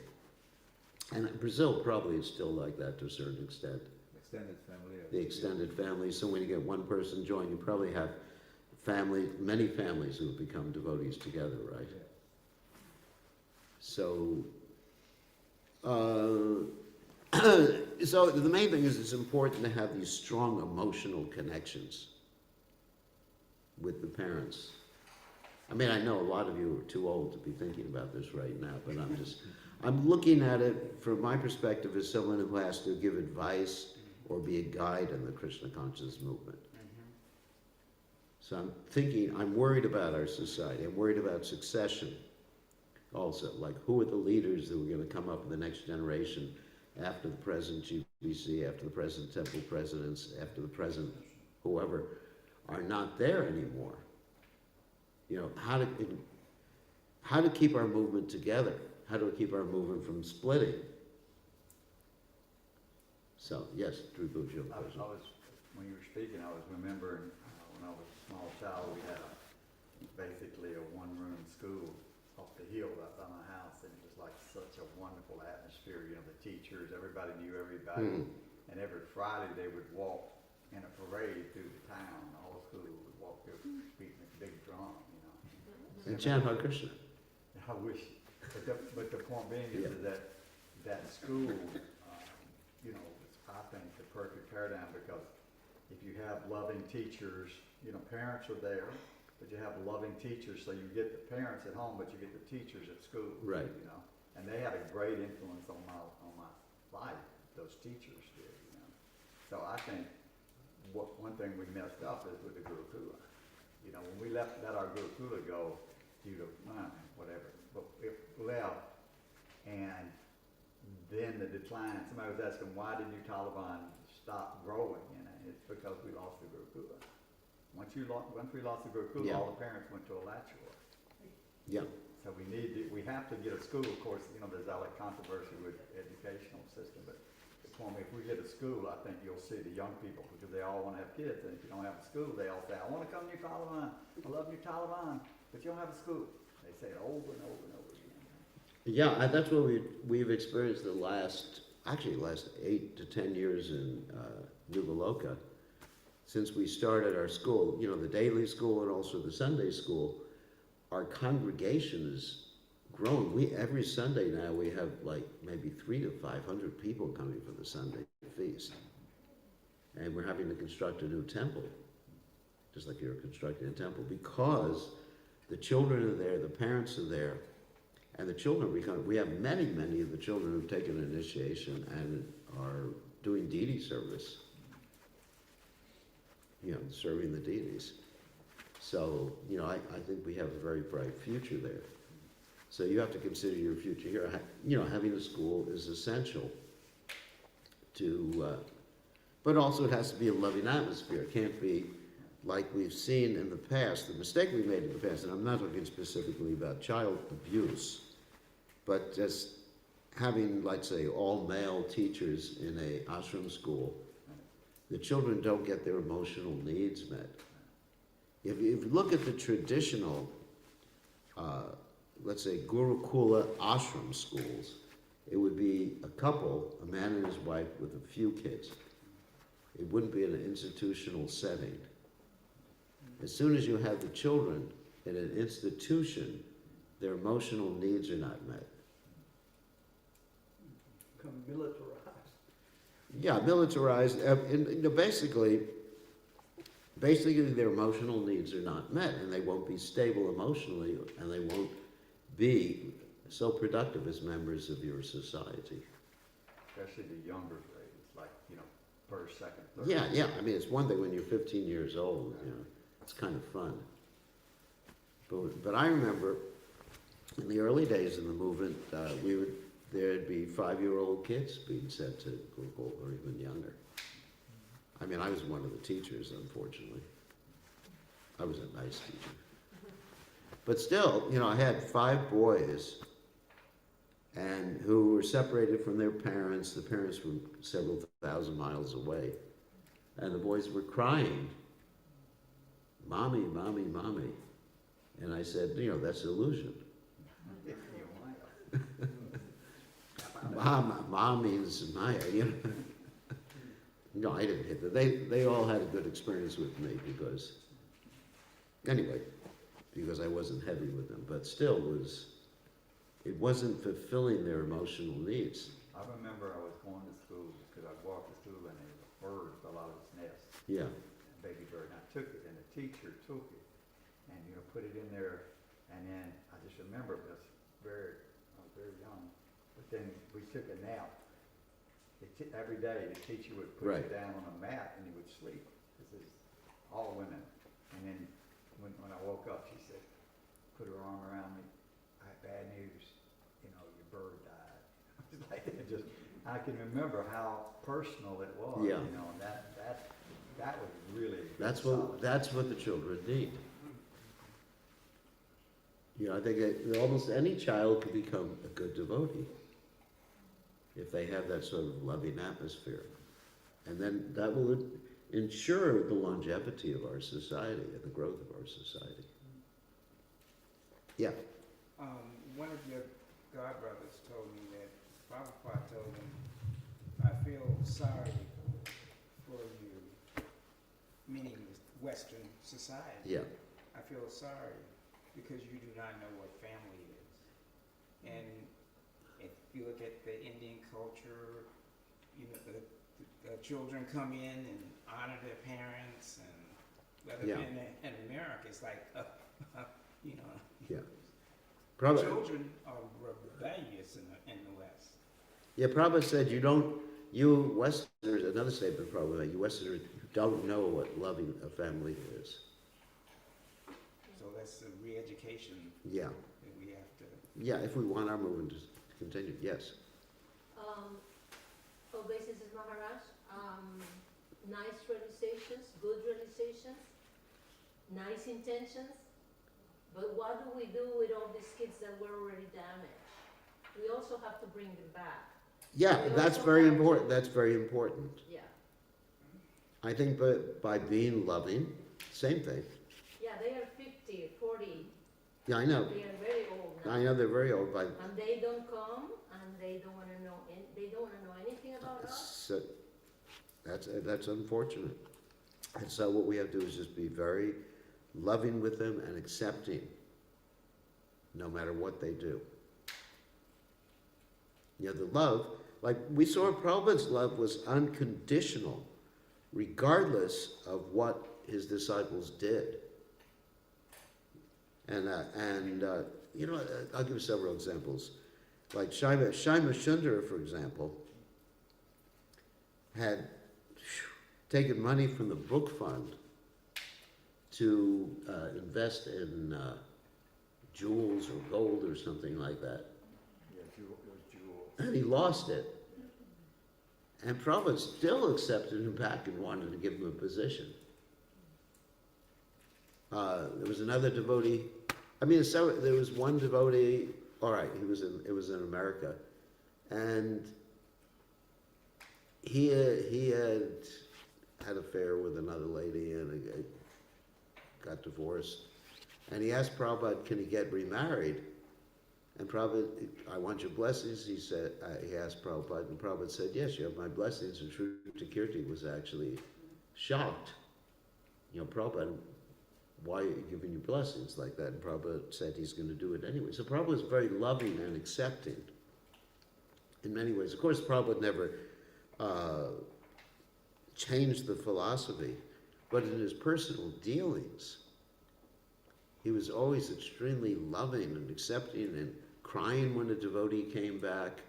And in Brazil probably is still like that to a certain extent. Extended family. The extended family. So when you get one person join, you probably have many families who have become devotees together, right? Yeah. So, so the main thing is it's important to have these strong emotional connections with the parents. I mean, I know a lot of you are too old to be thinking about this right now, but I'm looking at it from my perspective as someone who has to give advice or be a guide in the Krishna conscious movement. So I'm worried about our society. I'm worried about succession also. Like, who are the leaders that are going to come up in the next generation after the present GBC, after the present temple presidents, after the present whoever are not there anymore? You know, how to keep our movement together? How do we keep our movement from splitting? So, yes, Drew Booth, you have a question. When you were speaking, I was remembering when I was a small child, we had basically a one-room school off the hill right by my house, and it was like such a wonderful atmosphere. You know, the teachers, everybody knew everybody, and every Friday they would walk in a parade through the town. The whole school would walk through beating a big drum, you know. And chant Hare Krishna. I wish, but the point being is that school, you know, is, I think, the perfect paradigm, because if you have loving teachers, you know, parents are there, but you have loving teachers, so you get the parents at home, but you get the teachers at school. Right. You know, and they had a great influence on my life. Those teachers did. You know, so I think one thing we messed up is with the Gurukula. You know, when we let our Gurukula go due to whatever, but it left, and then the decline. Somebody was asking, why did you Taliban stop growing? And it's because we lost the Gurukula. Once we lost the Gurukula, all the parents went to Alachua. Yeah. So we have to get a school. Of course, you know, there's all that controversy with educational system, but if we get a school, I think you'll see the young people, because they all want to have kids, and if you don't have a school, they all say, I want to come to New Taliban, I love New Taliban, but you don't have a school. They say it over and over and over again. Yeah, that's what we've experienced the last 8 to 10 years in Nuvaloka. Since we started our school, you know, the daily school and also the Sunday school, our congregation is grown. Every Sunday now we have like maybe 300 to 500 people coming for the Sunday feast. and we're having to construct a new temple, just like you're constructing a temple, because the children are there, the parents are there, and the children become, we have many, many of the children who've taken initiation and are doing deity service, you know, serving the deities. So, you know, I think we have a very bright future there. So you have to consider your future here. You know, having a school is essential to, but also it has to be a loving atmosphere. It can't be like we've seen in the past, the mistake we made in the past, and I'm not talking specifically about child abuse, but just having, like say, all male teachers in a ashram school, the children don't get their emotional needs met. If you look at the traditional, let's say, Gurukula ashram schools, it would be a couple, a man and his wife with a few kids. It wouldn't be an institutional setting. As soon as you have the children in an institution, their emotional needs are not met. Become militarized. Yeah, militarized. And, you know, basically, their emotional needs are not met, and they won't be stable emotionally, and they won't be so productive as members of your society. Especially the younger grades, like, you know, first, second, third. Yeah. I mean, it's one thing when you're 15 years old, you know, it's kind of fun. But I remember in the early days of the movement, there'd be 5-year-old kids being sent to Gurukul, or even younger. I mean, I was one of the teachers, unfortunately. I was a nice teacher. But still, you know, I had 5 boys and who were separated from their parents. The parents were several thousand miles away. And the boys were crying, "Mommy, mommy, mommy." And I said, you know, that's illusion. Mom means Maya, you know. No, I didn't hit them. They all had a good experience with me because I wasn't heavy with them, but still it wasn't fulfilling their emotional needs. I remember I was going to school, because I'd walk to school and a bird fell out of its nest, Yeah, a baby bird, and I took it, and the teacher took it, and, you know, put it in there, and then I just remember I was very young, but then we took a nap. Every day the teacher would put Right. it down on a mat and he would sleep. This is all women. And then when I woke up, she said, put her arm around me. "I have bad news. You know, your bird died." It's like, I can remember how personal it was. Yeah. You know, and that was really that's solid. what the children need. You know, I think almost any child could become a good devotee if they have that sort of loving atmosphere. And then that will ensure the longevity of our society and the growth of our society. Yeah. One of your godbrothers told me that Prabhupada told him, "I feel sorry for you," meaning Western society. Yeah. "I feel sorry because you do not know what family is." And if you look at the Indian culture, you know, the children come in and honor their parents, and whether Yeah. in America, it's like, you know, Yeah. Prabhupada, children are rebellious in the West. yeah, Prabhupada said you Westerners, another statement probably, you Westerners don't know what loving a family is. So that's the re-education Yeah. that we have to. Yeah, if we want our movement to continue, yes. Obeisances, Maharaj. Nice realizations, good realizations, nice intentions. But what do we do with all these kids that were already damaged? We also have to bring them back. Yeah, We that's also very have important. to- That's very important. Yeah. I think by being loving, same thing. Yeah, they are 50, 40. Yeah, I know. They are very old now. I know they're very old, but And they don't come, and they don't want to know. They don't want to know anything about us. that's unfortunate. And so what we have to do is just be very loving with them and accepting, no matter what they do. You know, the love, like we saw Prabhupada's love was unconditional. regardless of what his disciples did. And you know, I'll give several examples. Like Shaima Sundara, for example, had taken money from the book fund to invest in jewels or gold or something like that. Yeah, it was jewels. And he lost it. And Prabhupada still accepted him back and wanted to give him a position. There was another devotee. I mean, so there was one devotee. All right, it was in America, and he had had an affair with another lady and got divorced. And he asked Prabhupada, "Can he get remarried?" And Prabhupada, "I want your blessings." He said, he asked Prabhupada, and Prabhupada said, "Yes, you have my blessings." And Sri Kirti was actually shocked. You know, Prabhupada, why are you giving you blessings like that? And Prabhupada said he's going to do it anyway. So Prabhupada was very loving and accepting in many ways. Of course, Prabhupada never changed the philosophy, but in his personal dealings, he was always extremely loving and accepting and crying when a devotee came back,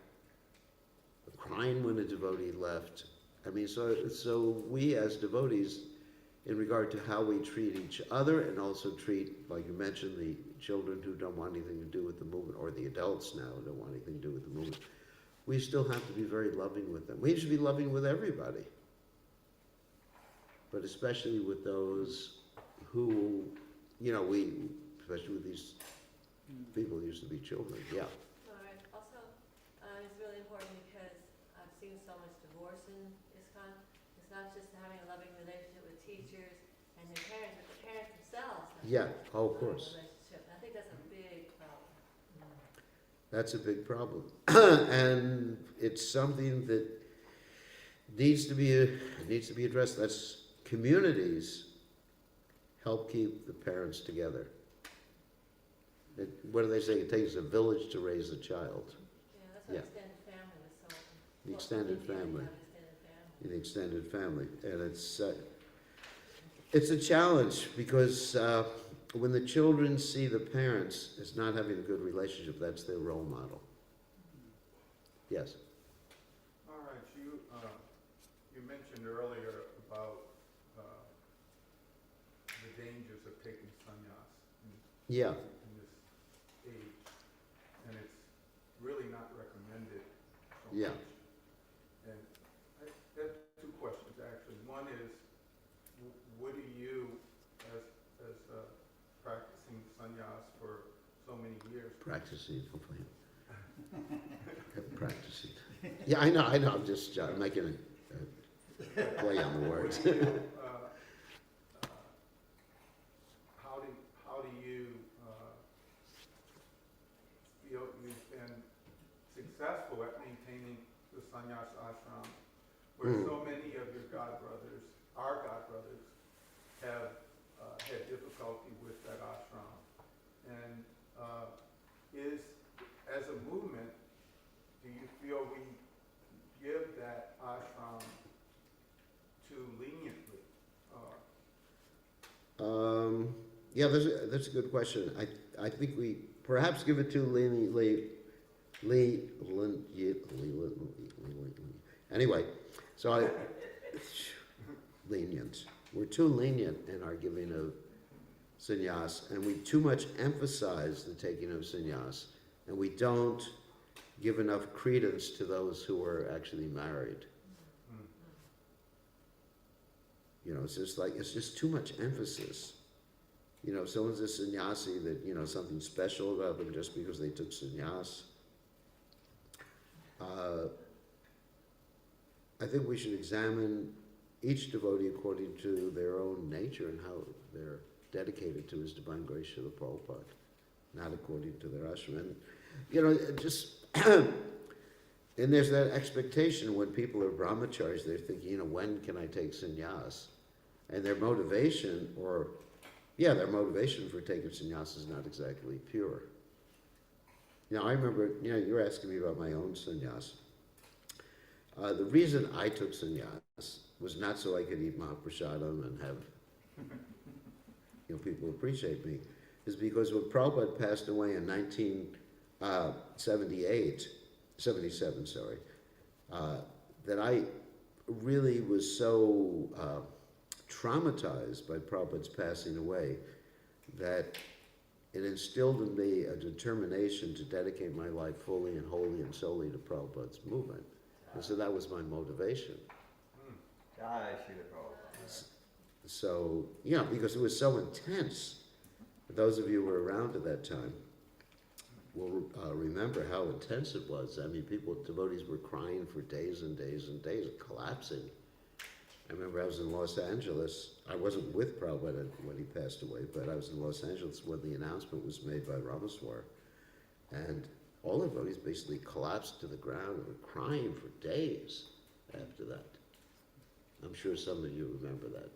crying when a devotee left. I mean, so we as devotees, in regard to how we treat each other and also treat, like you mentioned, the children who don't want anything to do with the movement, or the adults now who don't want anything to do with the movement, we still have to be very loving with them. We should be loving with everybody, but especially with those who, you know, especially with these people who used to be children. Yeah. All right. Also, it's really important because I've seen so much divorce in ISKCON. It's not just having a loving relationship with teachers and their parents, but the parents themselves. Yeah. Oh, of course. Relationship. I think that's a big problem. That's a big problem. And it's something that needs to be addressed. That's communities help keep the parents together. What do they say? It takes a village to raise a child. Yeah, that's why extended family is so The extended family. And it's a challenge because when the children see the parents as not having a good relationship, that's their role model. Yes. All right, you mentioned earlier about the dangers of taking sannyas Yeah. in this age, and it's really not recommended so Yeah. much. And I have two questions actually. One is, what do you, as practicing sannyas for so many years, Practicing, hopefully. Practicing. Yeah, I know. I'm just making a play on the words. How do you feel you've been successful at maintaining the sannyas ashram, where so many of your godbrothers, our godbrothers, have had difficulty with that ashram, and as a movement, do you feel we give that ashram too leniently? Yeah, that's a good question. I think we perhaps give it too leniently. Anyway, so lenient. We're too lenient in our giving of sannyas, and we too much emphasize the taking of sannyas, and we don't give enough credence to those who are actually married. You know, it's just too much emphasis. You know, if someone's a sannyasi, that, you know, something special about them just because they took sannyas. I think we should examine each devotee according to their own nature and how they're dedicated to His Divine Grace Srila Prabhupada, not according to their ashram. And, you know, just, and there's that expectation when people are brahmacharis, they're thinking, you know, when can I take sannyas? And their motivation for taking sannyas is not exactly pure. Now, I remember, you know, you were asking me about my own sannyas. The reason I took sannyas was not so I could eat Mahaprasadam and have, people appreciate me, is because when Prabhupada passed away in 77, that I really was so traumatized by Prabhupada's passing away that it instilled in me a determination to dedicate my life fully and wholly and solely to Prabhupada's movement. And so that was my motivation. Jai Srila Prabhupada. So, because it was so intense. Those of you who were around at that time will remember how intense it was. I mean, devotees were crying for days and days and days, collapsing. I remember I was in Los Angeles. I wasn't with Prabhupada when he passed away, but I was in Los Angeles when the announcement was made by Ramaswar. And all the devotees basically collapsed to the ground and were crying for days after that. I'm sure some of you remember that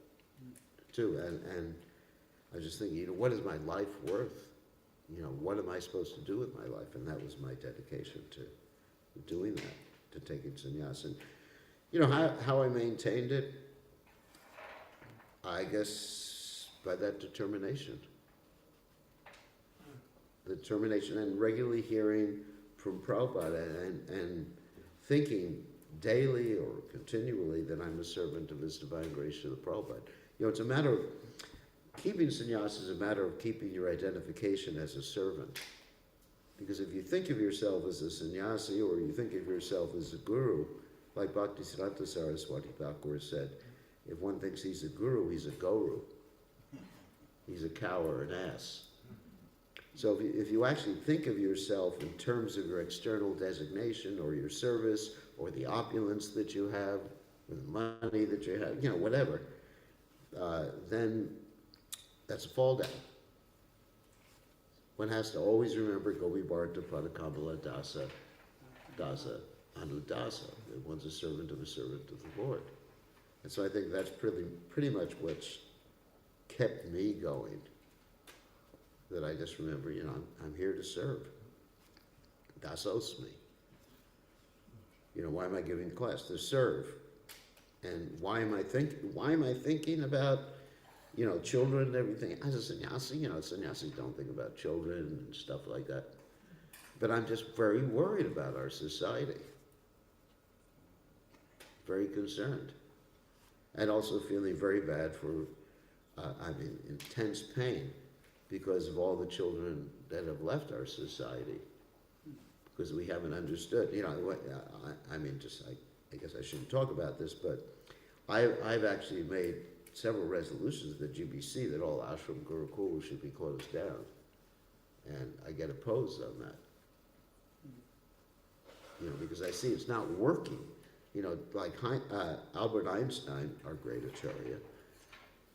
too. And I was just thinking, what is my life worth? What am I supposed to do with my life? And that was my dedication to doing that, to taking sannyas. And how I maintained it, I guess by that determination. The determination and regularly hearing from Prabhupada and thinking daily or continually that I'm a servant of His Divine Grace Srila Prabhupada. It's a matter of, keeping sannyas is a matter of keeping your identification as a servant. Because if you think of yourself as a sannyasi or you think of yourself as a guru, like Bhaktisiddhanta Saraswati Thakur said, if one thinks he's a guru, he's a guru. He's a cow or an ass. So if you actually think of yourself in terms of your external designation or your service or the opulence that you have, or the money that you have, whatever, then that's a fall down. One has to always remember Gopi Bharta Padakamala Dasa Anudasa, that one's a servant of the Lord. And so I think that's pretty much what's kept me going. That I just remember, I'm here to serve. Dasosmi. Why am I giving class? To serve. And why am I thinking about, children and everything? As a sannyasi, sannyasis don't think about children and stuff like that. But I'm just very worried about our society. Very concerned. And also feeling very bad for, intense pain because of all the children that have left our society. Because we haven't understood, I guess I shouldn't talk about this, but I've actually made several resolutions at the GBC that all ashram gurukuls should be closed down. And I get opposed on that. Because I see it's not working. Like Albert Einstein, our great acharya,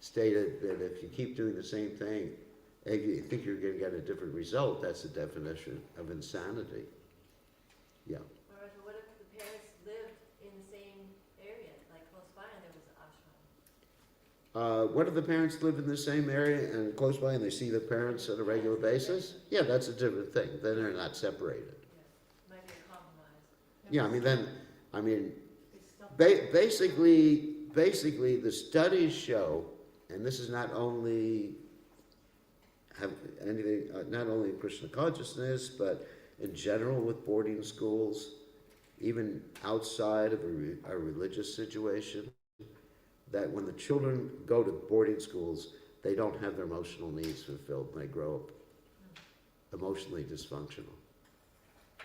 stated that if you keep doing the same thing, and you think you're going to get a different result, that's the definition of insanity. Yeah. Maharaj, what if the parents lived in the same area, like close by, and there was an ashram? What if the parents live in the same area and close by and they see the parents on a regular basis? Yeah, that's a different thing. Then they're not separated. Yeah, might be a compromise. Yeah, basically the studies show, and this is not only not only in Krishna consciousness, but in general with boarding schools, even outside of a religious situation, that when the children go to boarding schools, they don't have their emotional needs fulfilled when they grow up emotionally dysfunctional.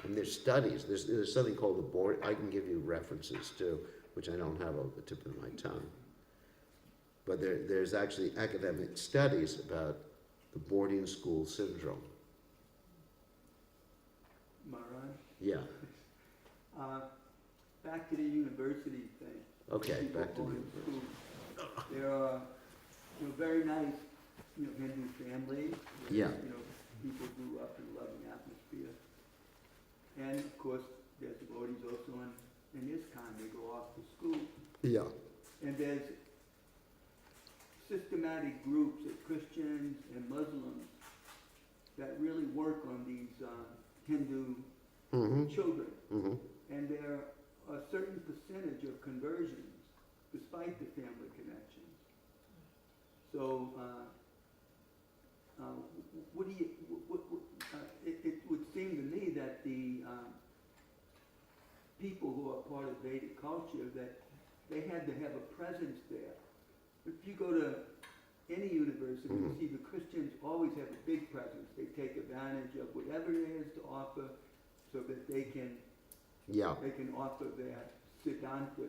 And there's studies, there's something called the board, I can give you references too, which I don't have on the tip of my tongue. But there's actually academic studies about the boarding school syndrome. Maharaj? Yeah. Back to the university thing. Okay, People back to the going university. school. There are, very nice, Hindu families. Yeah. People grew up in a loving atmosphere. And of course, there's devotees also in ISKCON, they go off to school. Yeah. And there's systematic groups of Christians and Muslims that really work on these Hindu children. Mm-hmm. And there are a certain percentage of conversions despite the family connections. So, what do you, it would seem to me that the people who are part of Vedic culture, that they had to have a presence there. If you go to any university, you see the Christians always have a big presence. They take advantage of whatever it is to offer so that they can offer their siddhanta,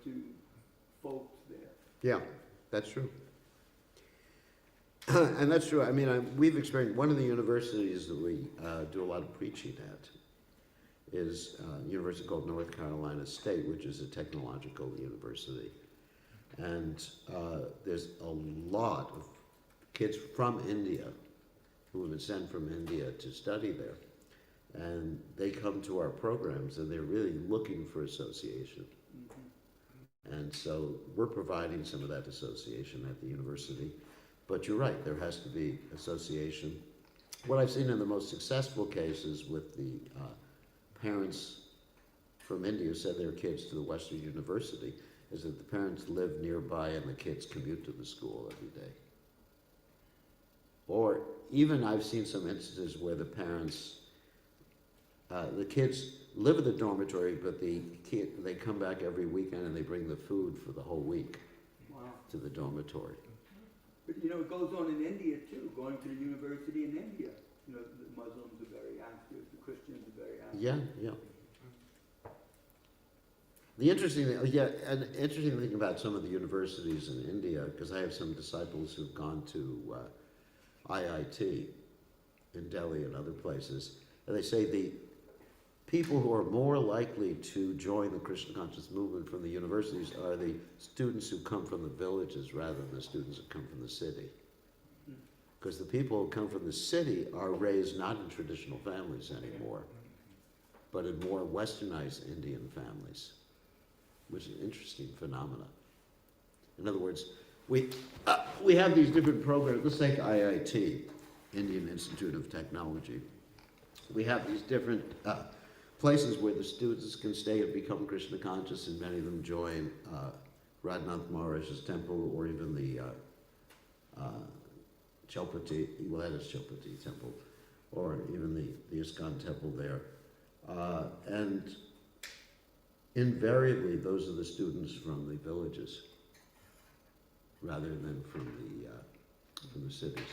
to folks there. Yeah, that's true. And that's true. I mean, we've experienced, one of the universities that we do a lot of preaching at is a university called North Carolina State, which is a technological university. And there's a lot of kids from India who have been sent from India to study there. And they come to our programs and they're really looking for association. And so we're providing some of that association at the university. But you're right, there has to be association. What I've seen in the most successful cases with the parents from India who send their kids to the Western University is that the parents live nearby and the kids commute to the school every day. Or even I've seen some instances where the parents, the kids live in the dormitory, but they come back every weekend and they bring the food for the whole week to the dormitory. But it goes on in India too, going to the university in India. The Muslims are very active, the Christians are very active. Yeah. The interesting thing about some of the universities in India, because I have some disciples who've gone to IIT in Delhi and other places, and they say the people who are more likely to join the Krishna conscious movement from the universities are the students who come from the villages rather than the students who come from the city. Because the people who come from the city are raised not in traditional families anymore, but in more westernized Indian families, which is an interesting phenomenon. In other words, we have these different programs. Let's take IIT, Indian Institute of Technology. We have these different places where the students can stay and become Krishna conscious, and many of them join Radhanath Maharaj's temple, or even the Chowpatty, well, that is Chowpatty temple, or even the ISKCON temple there. And invariably, those are the students from the villages, rather than from the cities.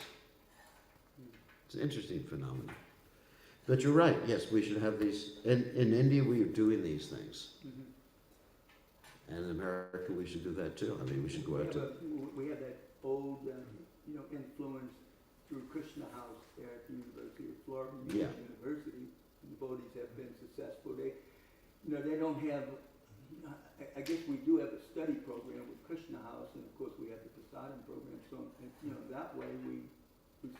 It's an interesting phenomenon. But you're right, yes, we should have these. In India, we are doing these things. And in America, we should do that too. I mean, we should go out to... We have that old, influence through Krishna House there at the University of Florida University. The devotees have been successful. They don't have, I guess we do have a study program with Krishna House, and of course we have the Prasadam program. So, that way we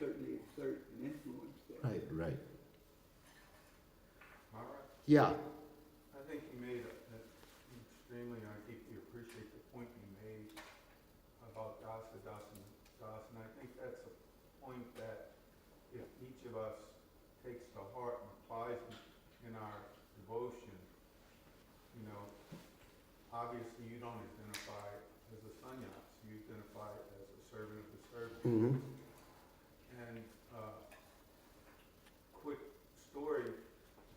certainly exert an influence there. Right. All right. Yeah. I think you made an extremely, I deeply appreciate the point you made about dasa, and I think that's a point that if each of us takes to heart and applies in our devotion, obviously you don't identify as a sannyas, you identify as a servant of the servant. Mm-hmm. And quick story,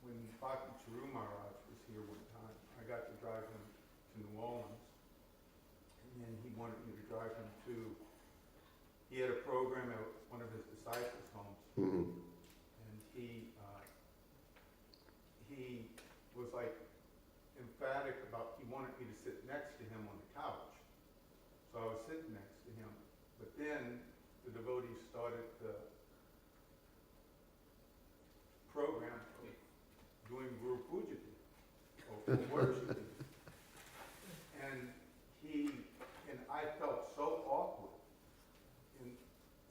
when Bhakti Charu Maharaj was here one time, I got to drive him to New Orleans, and then he wanted me to drive him to, he had a program at one of his disciples' homes, and he was like emphatic about, he wanted me to sit next to him on the couch. So I was sitting next to him, but then the devotees started the program of doing Guru Puja, or worship. And I felt so awkward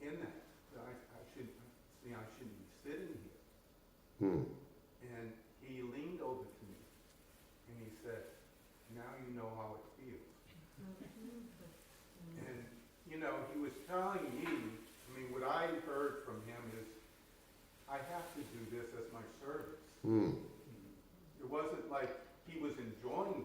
in that I shouldn't be sitting here. And he leaned over to me and he said, "Now you know how it feels." And he was telling me, what I heard from him is, I have to do this as my service. It wasn't like he was enjoying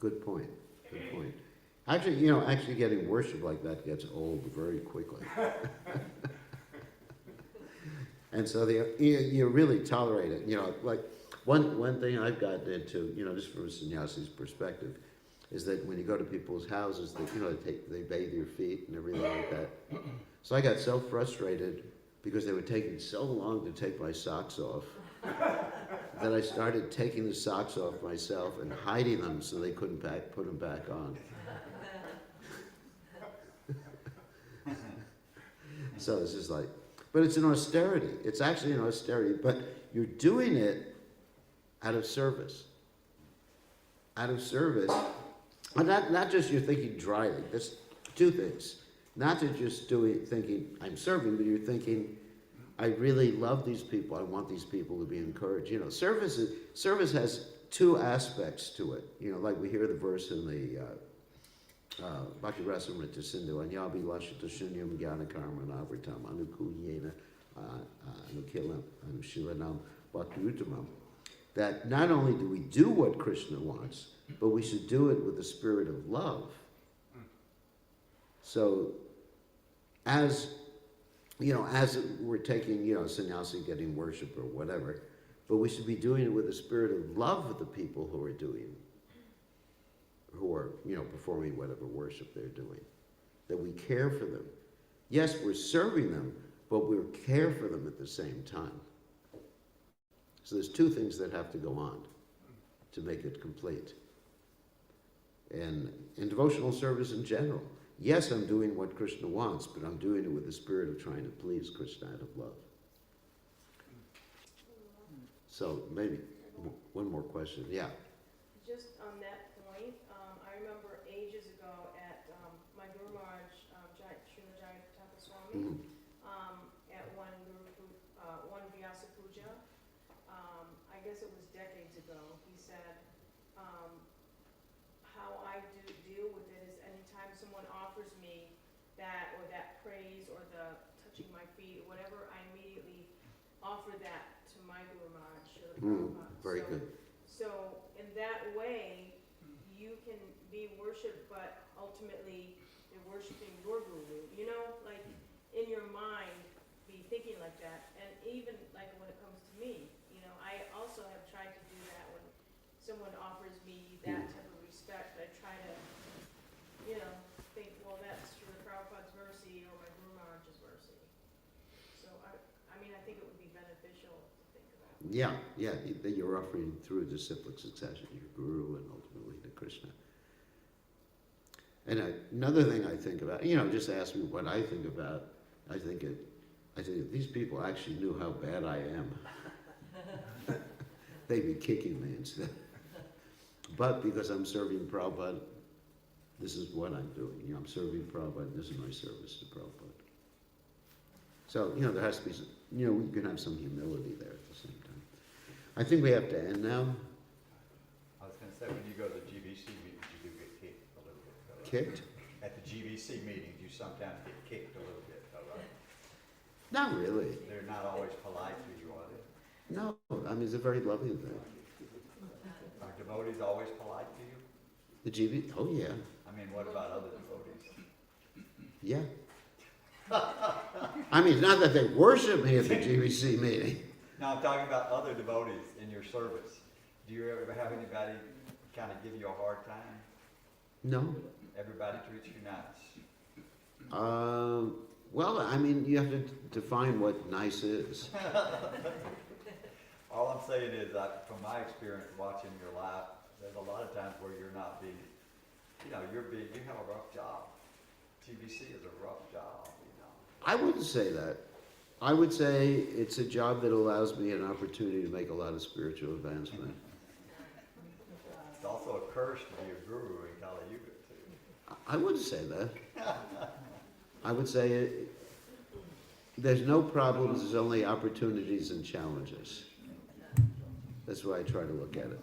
Good point. Good point. Actually, actually getting worship like that gets old very quickly. And so you really tolerate it. Like one thing I've gotten into, just from a sannyasi's perspective, is that when you go to people's houses, they bathe your feet and everything like that. So I got so frustrated because they were taking so long to take my socks off that I started taking the socks off myself and hiding them so they couldn't put them back on. So it's just like, but it's an austerity. It's actually an austerity, but you're doing it out of service. Out of service. And not just you're thinking dryly. That's two things. Not to just thinking, I'm serving, but you're thinking, I really love these people. I want these people to be encouraged. Service has two aspects to it. Like we hear the verse in the Bhakti Rasamrita Sindhu, Anyabi Lashita Shunyam Gyana Karma Navritam Anukuyena Anukilam Anushilanam Bhakti-utamam. That not only do we do what Krishna wants, but we should do it with the spirit of love. So, as we're taking, sannyasi getting worship or whatever, but we should be doing it with a spirit of love for the people who are performing whatever worship they're doing. That we care for them. Yes, we're serving them, but we care for them at the same time. So there's two things that have to go on to make it complete. And in devotional service in general, yes, I'm doing what Krishna wants, but I'm doing it with the spirit of trying to please Krishna out of love. So maybe one more question. Yeah. Just on that point, I remember ages ago at my Guru Maharaj, Srila Goswami, at one Vyasa Puja, I guess it was decades ago, he said, how I deal with it is anytime someone offers me that or that praise or the touching my feet or whatever, I immediately offer that to my Guru Maharaj, Srila Prabhupada. Very good. So in that way, you can be worshipped, but ultimately you're worshiping your Guru. Like in your mind, be thinking like that. And even like when it comes to me, I also have tried to do that when someone offers me that type of respect. I try to, think, well, that's Srila Prabhupada's mercy or my Guru Maharaj's mercy. So I think it would be beneficial to think about. Yeah, that you're offering through a disciplic succession, your Guru and ultimately to Krishna. And another thing I think about, just ask me what I think about, I think if these people actually knew how bad I am, they'd be kicking me instead. But because I'm serving Prabhupada, this is what I'm doing. I'm serving Prabhupada, this is my service to Prabhupada. So, there has to be some, we can have some humility there at the same time. I think we have to end now. I was going to say, when you go to the GBC meetings, you do get kicked a little bit. Though, right? Kicked? At the GBC meetings, you sometimes get kicked a little bit, though, right? Not really. They're not always polite to you, are they? No, it's a very loving thing. Are devotees always polite to you? The GB, oh yeah. I mean, what about other devotees? Yeah. It's not that they worship me at the GBC meeting. Now, I'm talking about other devotees in your service. Do you ever have anybody kind of give you a hard time? No. Everybody treats you nice. Well, you have to define what nice is. All I'm saying is that from my experience watching your life, there's a lot of times where you're not being, you have a rough job. TBC is a rough job, I wouldn't say that. I would say it's a job that allows me an opportunity to make a lot of spiritual advancement. It's also a curse to be a guru in Kali Yuga, too. I wouldn't say that. I would say there's no problems, there's only opportunities and challenges. That's why I try to look at it.